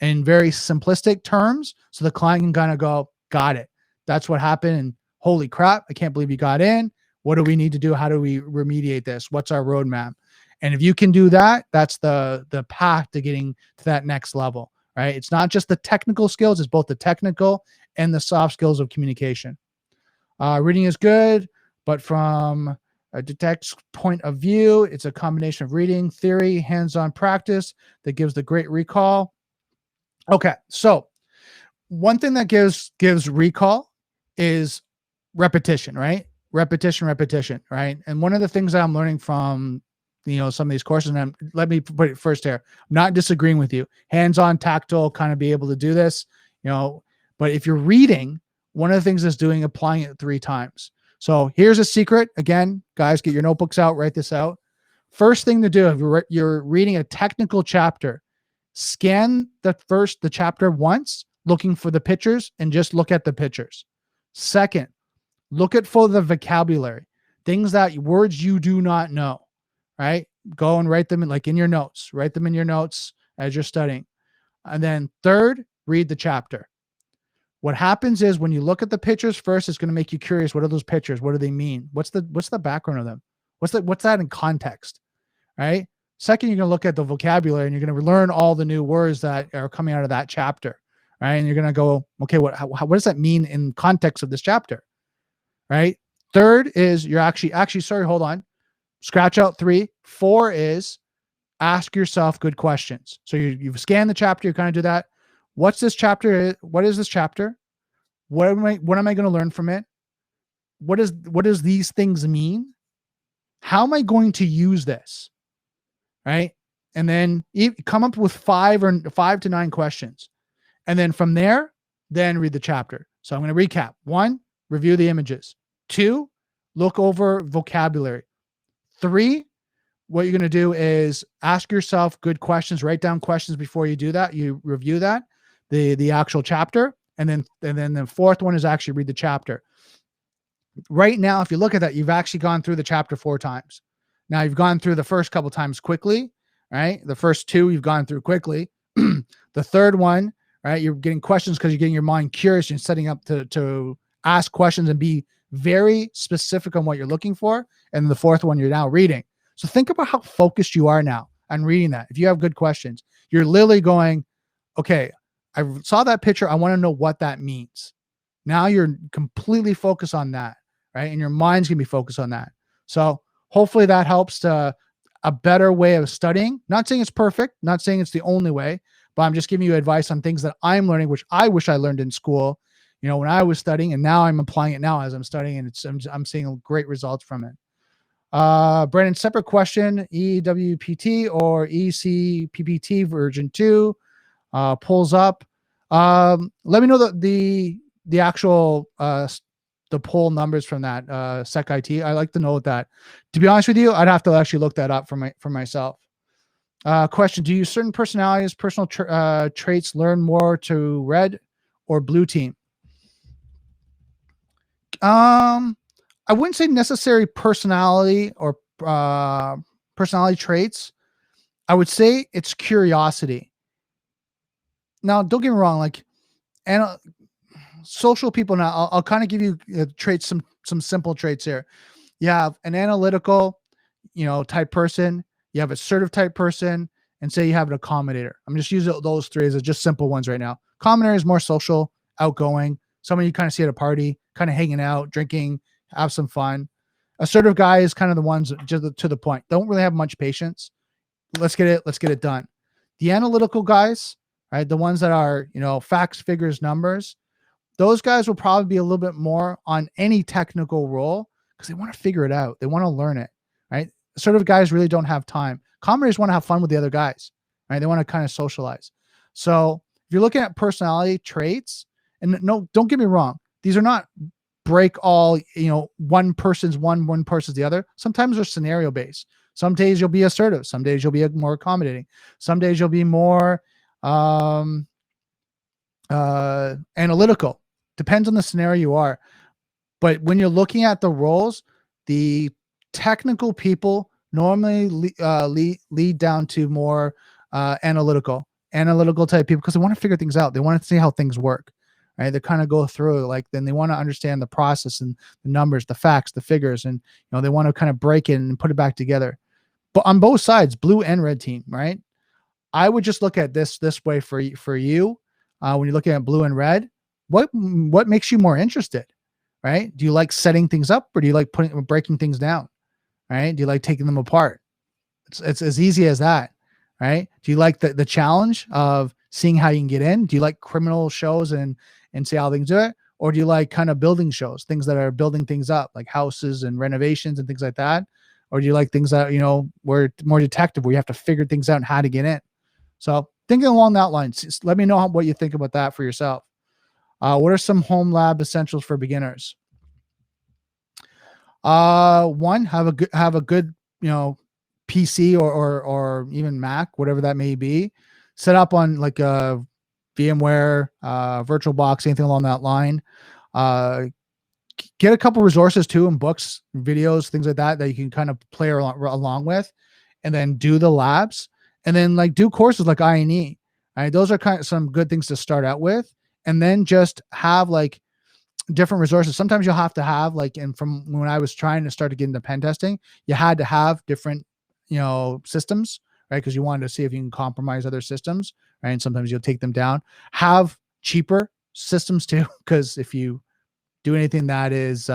in very simplistic terms. So the client can kind of go, got it. That's what happened. And holy crap, I can't believe you got in. What do we need to do? How do we remediate this? What's our roadmap? And if you can do that, that's the path to getting to that next level, right? It's not just the technical skills, it's both the technical and the soft skills of communication. Reading is good, but from a detect's point of view, it's a combination of reading, theory, hands-on practice that gives the great recall. Okay, so one thing that gives recall is repetition, right? Repetition, right? And one of the things that I'm learning from some of these courses, and let me put it first here, I'm not disagreeing with you. Hands-on, tactile, kind of be able to do this, but if you're reading, one of the things is applying it 3 times. So here's a secret. Again, guys, get your notebooks out, write this out. First thing to do, if you're reading a technical chapter, scan the chapter once, looking for the pictures, and just look at the pictures. Second, look for the vocabulary, words you do not know, right? Go and write them in your notes. Write them in your notes as you're studying. And then third, read the chapter. What happens is when you look at the pictures first, it's going to make you curious. What are those pictures? What do they mean? What's the background of them? What's that in context, right? Second, you're going to look at the vocabulary and you're going to learn all the new words that are coming out of that chapter, right? And you're going to go, okay, what does that mean in context of this chapter, right? Third is you're actually, sorry, hold on. Scratch out 3. 4 is ask yourself good questions. So you've scanned the chapter, you kind of do that. What's this chapter? What is this chapter? What am I going to learn from it? What does these things mean? How am I going to use this? Right? And then come up with 5 to 9 questions. And then from there, then read the chapter. So I'm going to recap. 1, review the images. 2, look over vocabulary. 3, what you're going to do is ask yourself good questions, write down questions before you do that. You review that, the actual chapter. And then the 4th one is actually read the chapter. Right now, if you look at that, you've actually gone through the chapter 4 times. Now you've gone through the first couple times quickly, right? The first 2 you've gone through quickly. The third one, right? You're getting questions because you're getting your mind curious and setting up to ask questions and be very specific on what you're looking for. And the 4th one, you're now reading. So think about how focused you are now on reading that. If you have good questions, you're literally going, okay, I saw that picture. I want to know what that means. Now you're completely focused on that, right? And your mind's going to be focused on that. So hopefully that helps to a better way of studying. Not saying it's perfect, not saying it's the only way, but I'm just giving you advice on things that I'm learning, which I wish I learned in school, when I was studying, and now I'm applying it now as I'm studying, and I'm seeing great results from it. Brandon, separate question, EWPT or ECPPT version 2 pulls up. Let me know the actual poll numbers from that Sec IT. I like to know that. To be honest with you, I'd have to actually look that up for myself. Question: do you certain personalities, personal traits learn more to red or blue team? I wouldn't say necessary personality or personality traits. I would say it's curiosity. Now, don't get me wrong, like, and social people. Now, I'll kind of give you traits, some simple traits here. You have an analytical, type person. You have assertive type person, and say you have an accommodator. I'm just using those three as just simple ones right now. Accommodator is more social, outgoing. Someone you kind of see at a party, kind of hanging out, drinking, have some fun. Assertive guy is kind of the ones just to the point. Don't really have much patience. Let's get it done. The analytical guys, right? The ones that are, facts, figures, numbers. Those guys will probably be a little bit more on any technical role because they want to figure it out. They want to learn it, right? Assertive guys really don't have time. Accommodators want to have fun with the other guys, right? They want to kind of socialize. So if you're looking at personality traits, and no, don't get me wrong, these are not break all, one person's the other. Sometimes they're scenario based. Some days you'll be assertive. Some days you'll be more accommodating. Some days you'll be more analytical. Depends on the scenario you are. But when you're looking at the roles, the technical people normally lead down to more analytical type people because they want to figure things out. They want to see how things work. Right? They kind of go through then they want to understand the process and the numbers, the facts, the figures, and they want to kind of break it and put it back together. But on both sides, blue and red team, right? I would just look at this way for you. When you're looking at blue and red, what makes you more interested, right? Do you like setting things up, or do you like breaking things down, right? Do you like taking them apart? It's as easy as that, right? Do you like the challenge of seeing how you can get in? Do you like criminal shows and see how things do it? Or do you like kind of building shows, things that are building things up, like houses and renovations and things like that? Or do you like things that, were more detective, where you have to figure things out and how to get in? So thinking along that line, let me know what you think about that for yourself. What are some home lab essentials for beginners? One, have a good, PC or even Mac, whatever that may be, set up on like a VMware, VirtualBox, anything along that line. Get a couple resources too, and books, videos, things like that you can kind of play along with, and then do the labs, and then do courses like I&E. Right? Those are kind of some good things to start out with, and then just have different resources. Sometimes you'll have to have and from when I was trying to start to get into pen testing, you had to have different, systems, right? Because you wanted to see if you can compromise other systems, right? And sometimes you'll take them down. Have cheaper systems too, because if you do anything that is,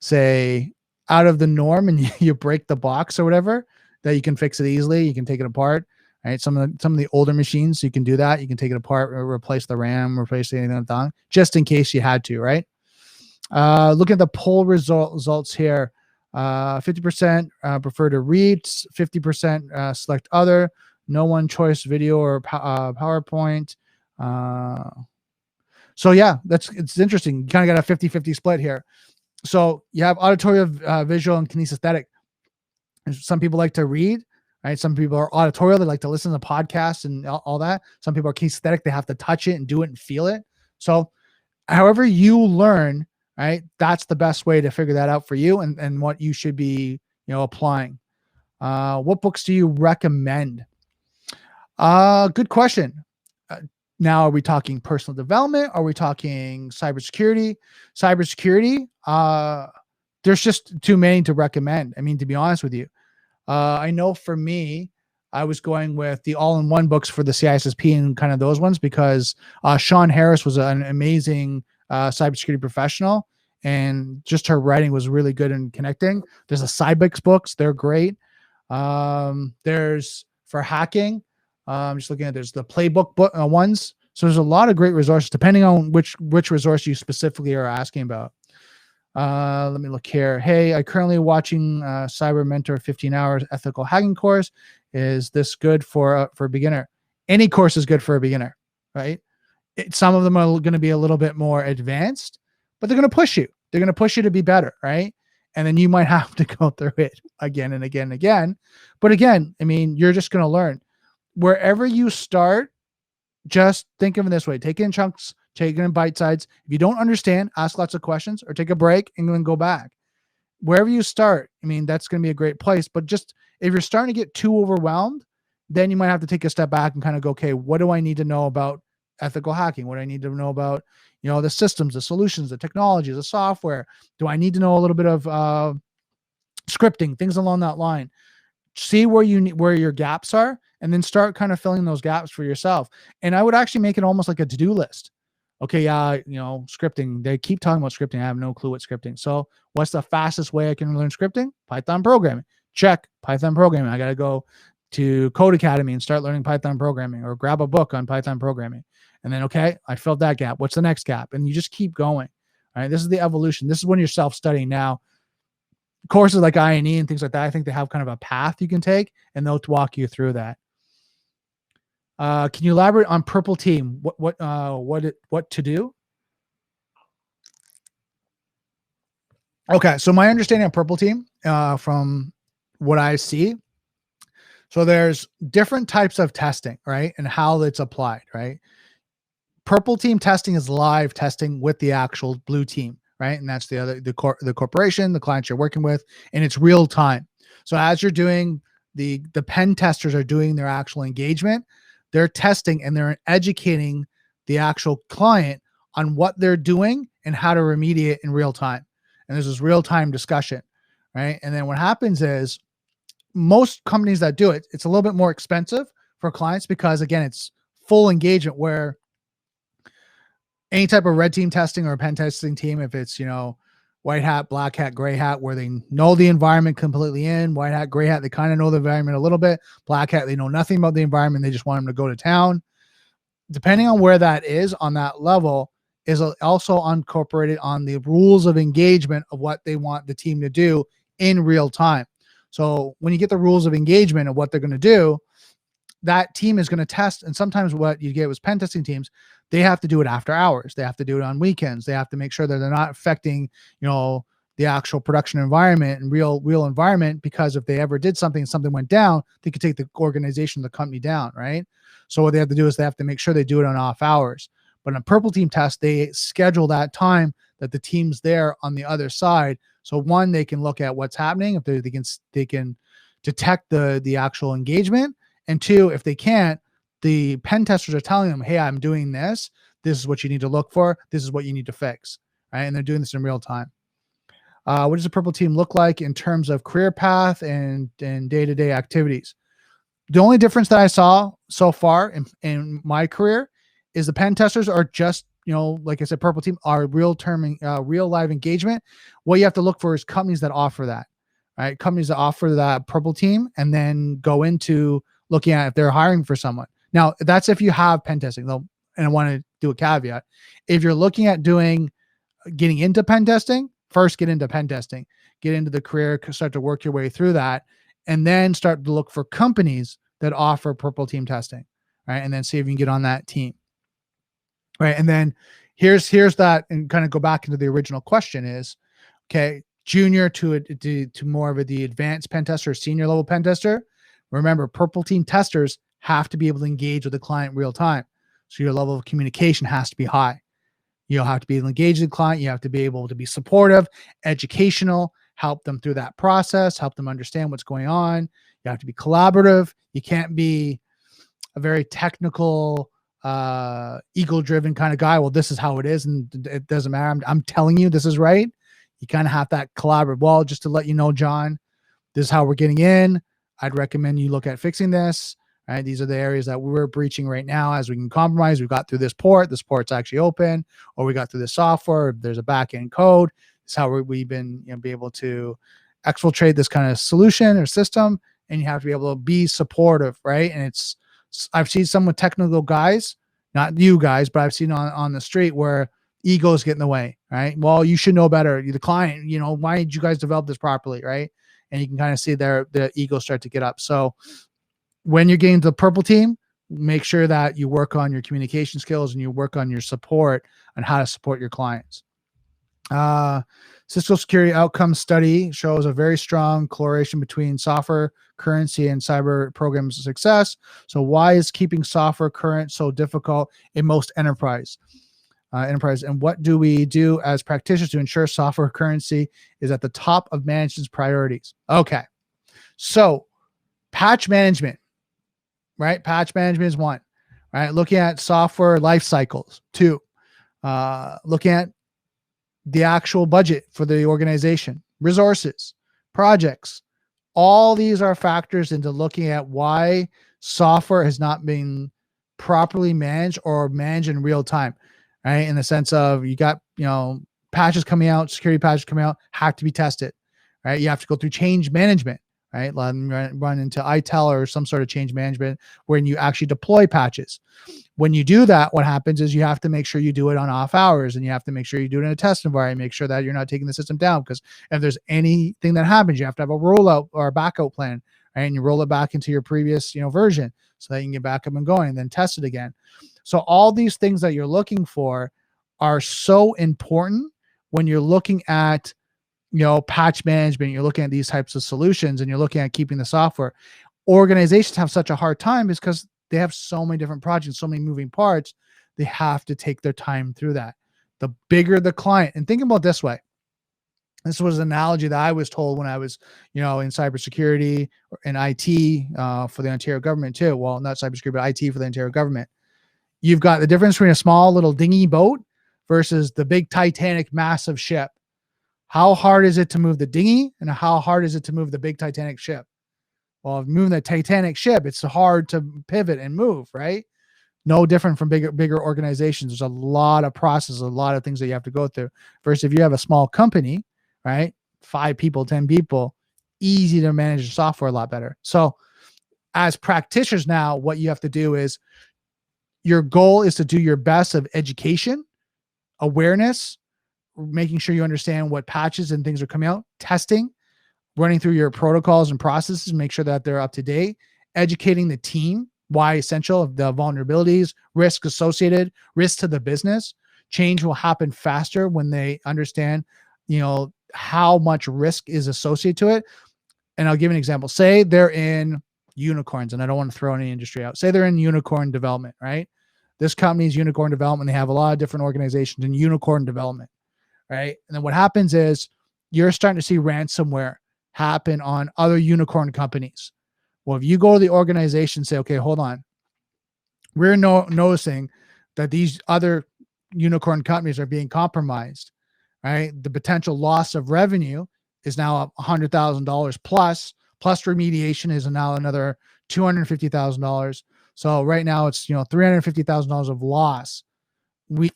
say, out of the norm and you break the box or whatever, that you can fix it easily. You can take it apart, right? Some of the older machines, you can do that. You can take it apart, or replace the RAM, replace anything like that, just in case you had to, right? Look at the poll results here. 50% prefer to read, 50% select other, no one choice video or PowerPoint. So yeah, it's interesting. You kind of got a 50-50 split here. So you have auditory, visual, and kinesthetic. Some people like to read, right? Some people are auditorial. They like to listen to podcasts and all that. Some people are kinesthetic. They have to touch it and do it and feel it. So however you learn, right, that's the best way to figure that out for you and what you should be, applying. What books do you recommend? Good question. Now, are we talking personal development? Are we talking cybersecurity? Cybersecurity, there's just too many to recommend. I mean, to be honest with you, I know for me, I was going with the all-in-one books for the CISSP and kind of those ones because Sean Harris was an amazing cybersecurity professional, and just her writing was really good in connecting. There's the Cybex books. They're great. There's for hacking. I'm just looking at, there's the playbook book ones. So there's a lot of great resources depending on which resource you specifically are asking about. Let me look here. Hey, I currently watching Cyber Mentor 15 hours ethical hacking course. Is this good for a beginner? Any course is good for a beginner, right? Some of them are going to be a little bit more advanced, but they're going to push you. They're going to push you to be better, right? And then you might have to go through it again and again and again. But again, I mean, you're just going to learn. Wherever you start, just think of it this way. Take it in chunks, take it in bite sides. If you don't understand, ask lots of questions or take a break and then go back. Wherever you start, I mean, that's going to be a great place. But just if you're starting to get too overwhelmed, then you might have to take a step back and kind of go, okay, what do I need to know about ethical hacking? What do I need to know about, the systems, the solutions, the technologies, the software? Do I need to know a little bit of scripting, things along that line? See where your gaps are, and then start kind of filling those gaps for yourself. And I would actually make it almost like a to-do list. Okay, scripting. They keep talking about scripting. I have no clue what scripting. So what's the fastest way I can learn scripting? Python programming. Check. Python programming. I got to go to Code Academy and start learning Python programming, or grab a book on Python programming. And then, okay, I filled that gap. What's the next gap? And you just keep going. All right. This is the evolution. This is when you're self-studying. Now, courses like INE and things like that, I think they have kind of a path you can take, and they'll walk you through that. Can you elaborate on Purple Team? What to do? Okay, so my understanding of Purple Team, from what I see, so there's different types of testing, right, and how it's applied, right? Purple Team testing is live testing with the actual blue team, right? And that's the corporation, the clients you're working with, and it's real time. So as you're doing, the pen testers are doing their actual engagement, they're testing and they're educating the actual client on what they're doing and how to remediate in real time. And there's this real time discussion, right? And then what happens is, most companies that do it, it's a little bit more expensive for clients because, again, it's full engagement, where any type of red team testing or a pen testing team, if it's, white hat, black hat, gray hat, where they know the environment completely in, white hat, gray hat, they kind of know the environment a little bit, black hat, they know nothing about the environment. They just want them to go to town. Depending on where that is on that level, is also incorporated on the rules of engagement of what they want the team to do in real time. So when you get the rules of engagement of what they're going to do, that team is going to test. And sometimes what you get with pen testing teams, they have to do it after hours. They have to do it on weekends. They have to make sure that they're not affecting, the actual production environment and real environment, because if they ever did something and something went down, they could take the organization, the company down, right? So what they have to do is they have to make sure they do it on off hours. But in a Purple Team test, they schedule that time that the team's there on the other side. So one, they can look at what's happening, if they can detect the actual engagement. And two, if they can't, the pen testers are telling them, hey, I'm doing this. This is what you need to look for. This is what you need to fix, right? And they're doing this in real time. What does the Purple Team look like in terms of career path and day-to-day activities? The only difference that I saw so far in my career is the pen testers are just, like I said, Purple Team are real live engagement. What you have to look for is companies that offer that, right? Companies that offer that Purple Team, and then go into looking at if they're hiring for someone. Now, that's if you have pen testing, though. And I want to do a caveat. If you're looking at getting into pen testing, first get into pen testing, get into the career, start to work your way through that, and then start to look for companies that offer Purple Team testing, right? And then see if you can get on that team, right? And then here's that, and kind of go back into the original question is, okay, junior to more of the advanced pen tester, senior level pen tester. Remember, Purple Team testers have to be able to engage with the client real time. So your level of communication has to be high. You'll have to be able to engage the client. You have to be able to be supportive, educational, help them through that process, help them understand what's going on. You have to be collaborative. You can't be a very technical, ego-driven kind of guy. Well, this is how it is, and it doesn't matter. I'm telling you this is right. You kind of have that collaborative. Well, just to let you know, John, this is how we're getting in. I'd recommend you look at fixing this. Right? These are the areas that we're breaching right now. As we can compromise, we got through this port. This port's actually open, or we got through the software. There's a back-end code. This is how we've been be able to exfiltrate this kind of solution or system. And you have to be able to be supportive, right? And I've seen some with technical guys, not you guys, but I've seen on the street where egos get in the way, right? Well, you should know better. You're the client, why did you guys develop this properly, right? And you can kind of see the egos start to get up. So when you're getting to the Purple Team, make sure that you work on your communication skills and you work on your support on how to support your clients. Cisco Security Outcome Study shows a very strong correlation between software currency and cyber program success. So why is keeping software current so difficult in most enterprise? And what do we do as practitioners to ensure software currency is at the top of management's priorities? Okay, so patch management, right? Patch management is one, right? Looking at software life cycles, two. Looking at the actual budget for the organization, resources, projects. All these are factors into looking at why software has not been properly managed or managed in real time, right? In the sense of you got, patches coming out, security patches coming out, have to be tested, right? You have to go through change management, right? Run into ITEL or some sort of change management when you actually deploy patches. When you do that, what happens is you have to make sure you do it on off hours, and you have to make sure you do it in a test environment, make sure that you're not taking the system down, because if there's anything that happens, you have to have a rollout or a backup plan, right? And you roll it back into your previous, version so that you can get back up and going and then test it again. So all these things that you're looking for are so important when you're looking at, patch management, you're looking at these types of solutions, and you're looking at keeping the software. Organizations have such a hard time because they have so many different projects, so many moving parts. They have to take their time through that. The bigger the client, and think about it this way. This was an analogy that I was told when I was, in cybersecurity and IT for the Ontario government too. Well, not cybersecurity, but IT for the Ontario government. You've got the difference between a small little dinghy boat versus the big Titanic massive ship. How hard is it to move the dinghy, and how hard is it to move the big Titanic ship? Well, moving the Titanic ship, it's hard to pivot and move, right? No different from bigger organizations. There's a lot of processes, a lot of things that you have to go through. Versus if you have a small company, right? 5 people, 10 people, easy to manage your software a lot better. So as practitioners now, what you have to do is your goal is to do your best of education, awareness, making sure you understand what patches and things are coming out, testing, running through your protocols and processes, make sure that they're up to date, educating the team, why essential of the vulnerabilities, risk associated, risk to the business. Change will happen faster when they understand, how much risk is associated to it. And I'll give an example. Say they're in unicorns, and I don't want to throw any industry out. Say they're in unicorn development, right? This company is unicorn development. They have a lot of different organizations in unicorn development, right? And then what happens is you're starting to see ransomware happen on other unicorn companies. Well, if you go to the organization and say, okay, hold on, we're noticing that these other unicorn companies are being compromised, right? The potential loss of revenue is now $100,000 plus remediation is now another $250,000. So right now it's, $350,000 of loss.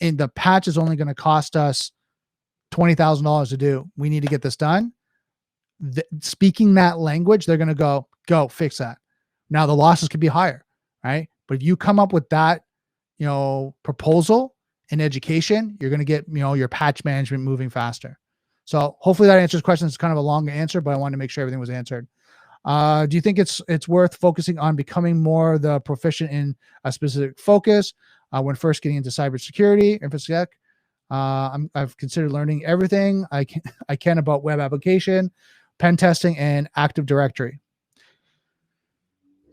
And the patch is only going to cost us $20,000 to do. We need to get this done. Speaking that language, they're going to go fix that. Now the losses could be higher, right? But if you come up with that, proposal and education, you're going to get, your patch management moving faster. So hopefully that answers questions. It's kind of a long answer, but I wanted to make sure everything was answered. Do you think it's worth focusing on becoming more the proficient in a specific focus when first getting into cybersecurity, InfoSec? I've considered learning everything I can about web application, pen testing, and Active Directory.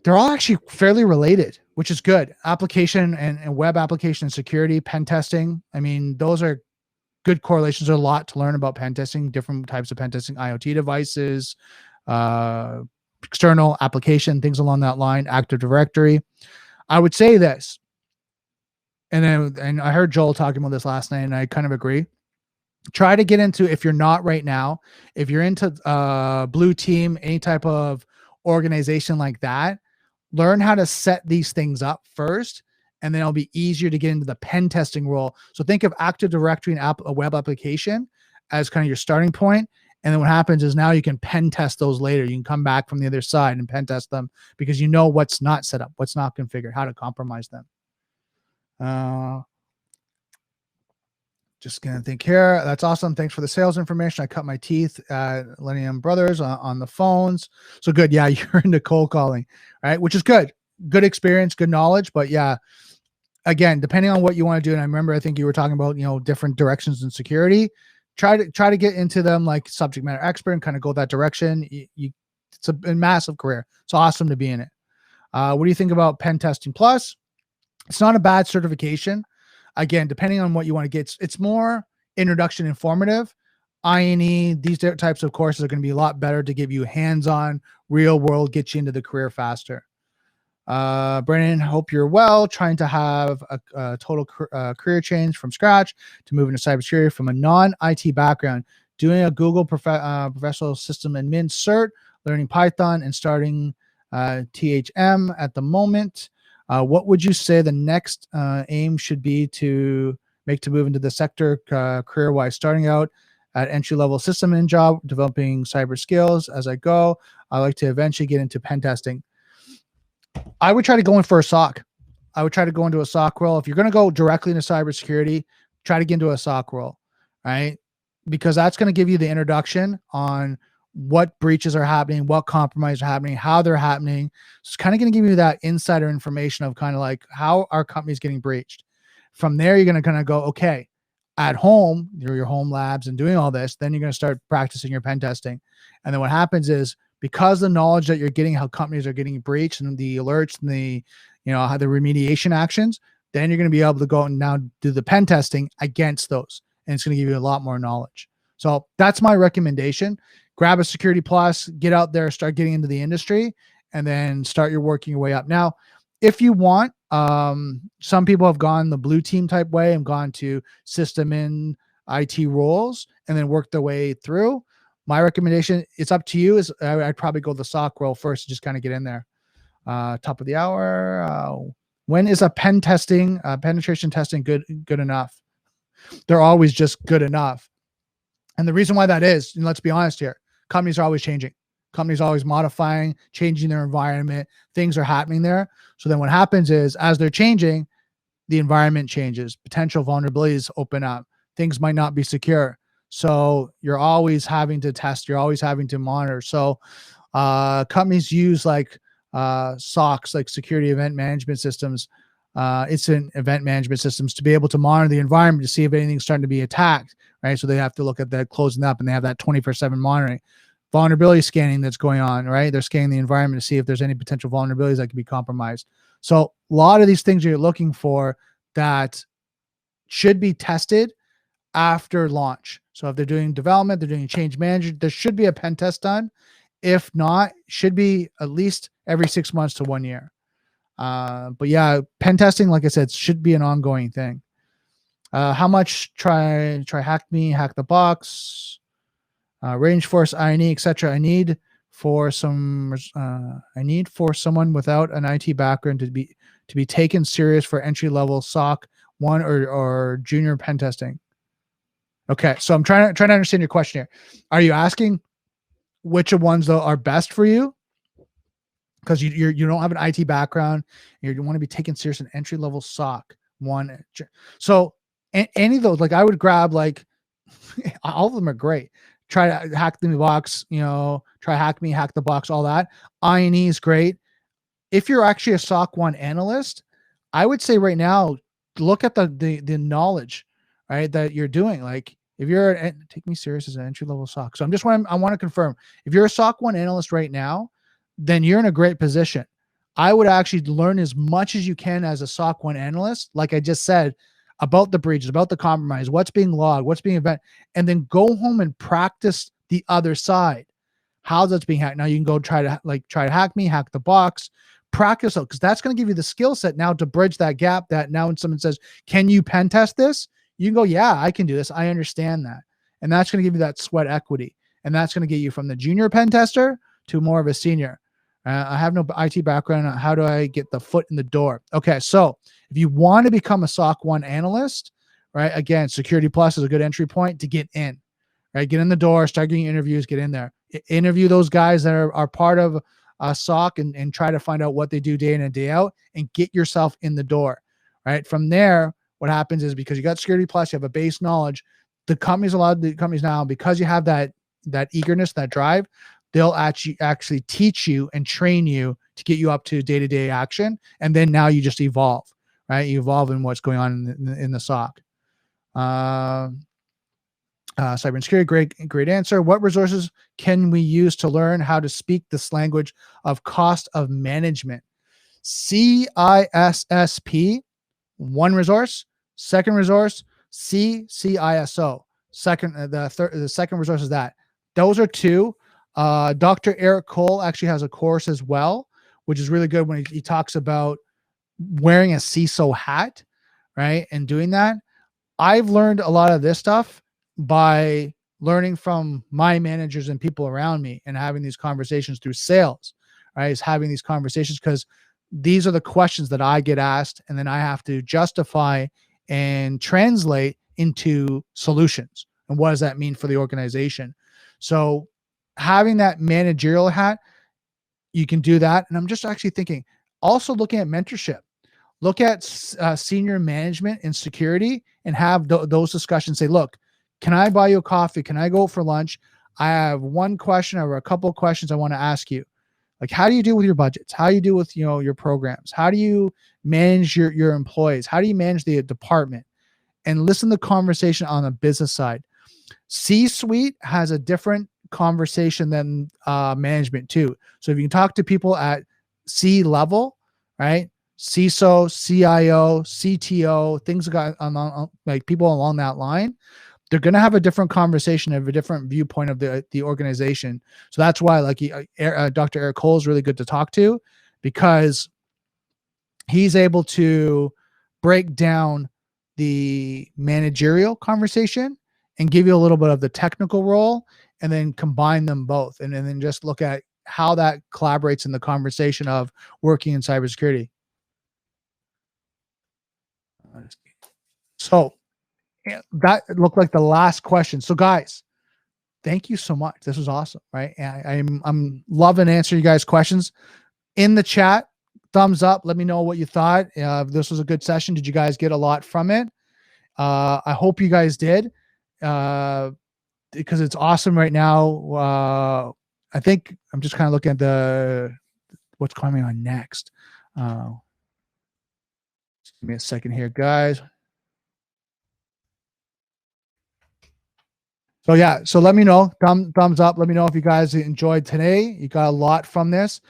They're all actually fairly related, which is good. Application and web application security, pen testing. I mean, those are good correlations. There's a lot to learn about pen testing, different types of pen testing, IoT devices, external application, things along that line, Active Directory. I would say this, and I heard Joel talking about this last night, and I kind of agree. Try to get into, if you're not right now, if you're into blue team, any type of organization like that, learn how to set these things up first, and then it'll be easier to get into the pen testing role. So think of Active Directory and a web application as kind of your starting point. And then what happens is now you can pen test those later. You can come back from the other side and pen test them because you know what's not set up, what's not configured, how to compromise them. Just gonna think here. That's awesome. Thanks for the sales information. I cut my teeth at Millennium Brothers on the phones. So good. Yeah, you're into cold calling, right? Which is good. Good experience, good knowledge. But yeah, again, depending on what you want to do. And I remember, I think you were talking about, different directions in security. try to get into them like subject matter expert and kind of go that direction. It's a massive career. It's awesome to be in it. What do you think about Pen Testing Plus? It's not a bad certification. Again, depending on what you want to get, it's more introduction informative. I&E, these types of courses are going to be a lot better to give you hands-on, real world, get you into the career faster. Brennan, hope you're well. Trying to have a total career change from scratch to move into cybersecurity from a non-IT background. Doing a Google professional system admin cert, learning Python, and starting THM at the moment. What would you say the next aim should be to make to move into the sector career-wise? Starting out at entry-level system in job, developing cyber skills as I go. I like to eventually get into pen testing. I would try to go in for a SOC. I would try to go into a SOC role. If you're going to go directly into cybersecurity, try to get into a SOC role, right? Because that's going to give you the introduction on what breaches are happening, what compromises are happening, how they're happening. So it's kind of going to give you that insider information of kind of like how our company's getting breached. From there, you're going to kind of go, okay, at home, your home labs and doing all this, then you're going to start practicing your pen testing. And then what happens is, because the knowledge that you're getting, how companies are getting breached and the alerts and the, how the remediation actions, then you're going to be able to go and now do the pen testing against those. And it's going to give you a lot more knowledge. So that's my recommendation. Grab a Security Plus, get out there, start getting into the industry, and then start working your way up. Now, if you want, some people have gone the blue team type way and gone to system in IT roles and then worked their way through. My recommendation, it's up to you, is I'd probably go the SOC role first, just kind of get in there. Top of the hour. When is a penetration testing good enough? They're always just good enough. And the reason why that is, and let's be honest here, companies are always changing. Companies are always modifying, changing their environment. Things are happening there. So then what happens is, as they're changing, the environment changes. Potential vulnerabilities open up. Things might not be secure. So you're always having to test. You're always having to monitor. So companies use like SOCs, like security event management systems, incident event management systems, to be able to monitor the environment to see if anything's starting to be attacked, right? So they have to look at that, closing up, and they have that 24/7 monitoring. Vulnerability scanning that's going on, right? They're scanning the environment to see if there's any potential vulnerabilities that can be compromised. So a lot of these things you're looking for that should be tested after launch. So if they're doing development, they're doing change management, there should be a pen test done. If not, should be at least every 6 months to 1 year. But yeah, pen testing, like I said, should be an ongoing thing. How much try hack me, hack the box, range force, I&E, etc. I need for someone without an IT background to be taken serious for entry level SOC 1 or junior pen testing. Okay, so I'm trying to understand your question here. Are you asking which ones though are best for you? Because you don't have an IT background, you want to be taken serious in entry level SOC 1. So any of those, like I would grab, like all of them are great. Try to hack the box, try hack me, hack the box, all that. I&E is great. If you're actually a SOC 1 analyst, I would say right now, look at the knowledge, right, that you're doing. Like if you're take me serious as an entry level SOC. So I want to confirm, if you're a SOC 1 analyst right now, then you're in a great position. I would actually learn as much as you can as a SOC 1 analyst, like I just said, about the breaches, about the compromise, what's being logged, what's being event, and then go home and practice the other side, how that's being hacked. Now you can go try to hack me, hack the box, practice it, because that's going to give you the skill set now to bridge that gap. That now when someone says, "Can you pen test this?" you can go, "Yeah, I can do this. I understand that," and that's going to give you that sweat equity, and that's going to get you from the junior pen tester to more of a senior. I have no IT background. How do I get the foot in the door? Okay, so if you want to become a SOC 1 analyst, right, again, Security Plus is a good entry point to get in, right? Get in the door, start getting interviews, get in there. Interview those guys that are part of a SOC and try to find out what they do day in and day out and get yourself in the door, right? From there, what happens is, because you got Security Plus, you have a base knowledge, a lot of the companies now, because you have that eagerness, that drive, they'll actually teach you and train you to get you up to day-to-day action. And then now you just evolve, right? You evolve in what's going on in the SOC. Cyber Insecurity, great answer. What resources can we use to learn how to speak this language of cost of management? CISSP, one resource. Second resource, CISO. The second resource is that. Those are two. Dr. Eric Cole actually has a course as well, which is really good when he talks about wearing a CISO hat, right? And doing that. I've learned a lot of this stuff by learning from my managers and people around me and having these conversations through sales, right? Is having these conversations because these are the questions that I get asked, and then I have to justify and translate into solutions. And what does that mean for the organization? So having that managerial hat, you can do that. And I'm just actually thinking, also looking at mentorship. Look at senior management in security and have those discussions. Say, look, can I buy you a coffee? Can I go for lunch? I have one question or a couple of questions I want to ask you. Like, how do you deal with your budgets? How do you deal with, your programs? How do you manage your employees? How do you manage the department? And listen to the conversation on the business side. C-suite has a different conversation than management too. So if you can talk to people at C level, right? CISO, CIO, CTO, things like people along that line, they're going to have a different conversation, have a different viewpoint of the organization. So that's why Dr. Eric Cole is really good to talk to, because he's able to break down the managerial conversation and give you a little bit of the technical role and then combine them both. And then just look at how that collaborates in the conversation of working in cybersecurity. So that looked like the last question. So guys, thank you so much. This was awesome, right? And I'm loving answering you guys' questions in the chat. Thumbs up. Let me know what you thought. This was a good session. Did you guys get a lot from it? I hope you guys did, because it's awesome right now. I think I'm just kind of looking at what's coming on next. Give me a second here, guys. So yeah, so let me know, thumbs up. Let me know if you guys enjoyed today. You got a lot from this.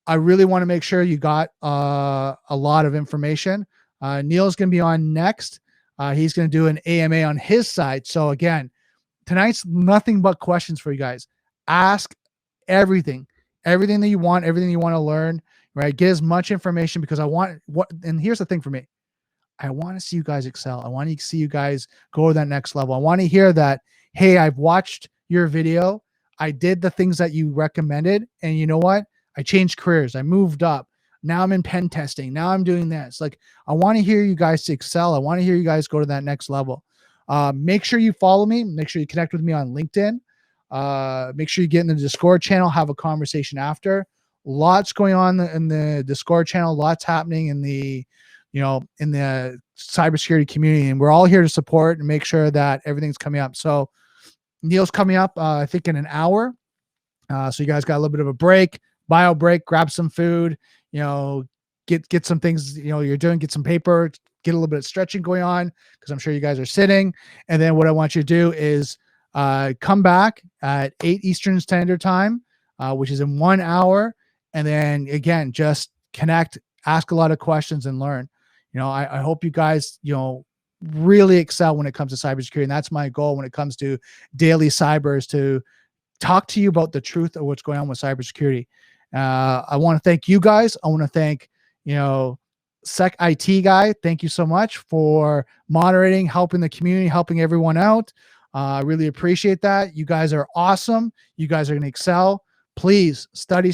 I really want to make sure you got a lot of information. Neil's going to be on next. He's going to do an AMA on his side. So again, tonight's nothing but questions for you guys. Ask everything that you want, everything you want to learn, right? Get as much information, because and here's the thing for me. I want to see you guys excel. I want to see you guys go to that next level. I want to hear that, hey, I've watched your video. I did the things that you recommended. And you know what? I changed careers. I moved up. Now I'm in pen testing. Now I'm doing this. Like, I want to hear you guys excel. I want to hear you guys go to that next level. Make sure you follow me. Make sure you connect with me on LinkedIn. Make sure you get in the Discord channel, have a conversation after. Lots going on in the Discord channel. Lots happening in the cybersecurity community, and we're all here to support and make sure that everything's coming up. So Neil's coming up, I think in an hour. So you guys got a little bit of a bio break, grab some food, get some things, you're doing, get some paper, get a little bit of stretching going on, because I'm sure you guys are sitting. And then what I want you to do is come back at 8 Eastern Standard Time, which is in 1 hour. And then again, just connect, ask a lot of questions and learn. I hope you guys, really excel when it comes to cybersecurity. And that's my goal when it comes to Daily Cyber, is to talk to you about the truth of what's going on with cybersecurity. I want to thank you guys. I want to thank, Sec IT guy. Thank you so much for moderating, helping the community, helping everyone out. I really appreciate that. You guys are awesome. You guys are going to excel. Please study,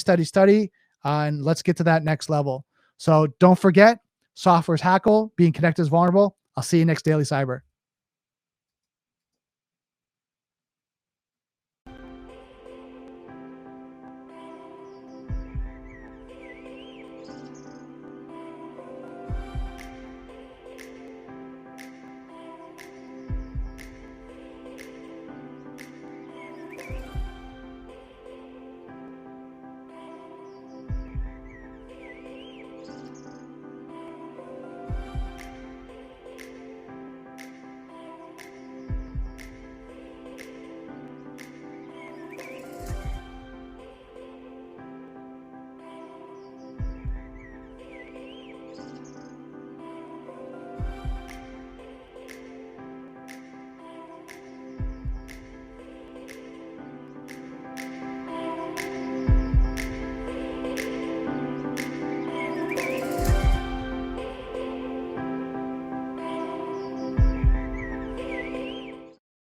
and let's get to that next level. So don't forget, software's hackable, being connected is vulnerable. I'll see you next Daily Cyber.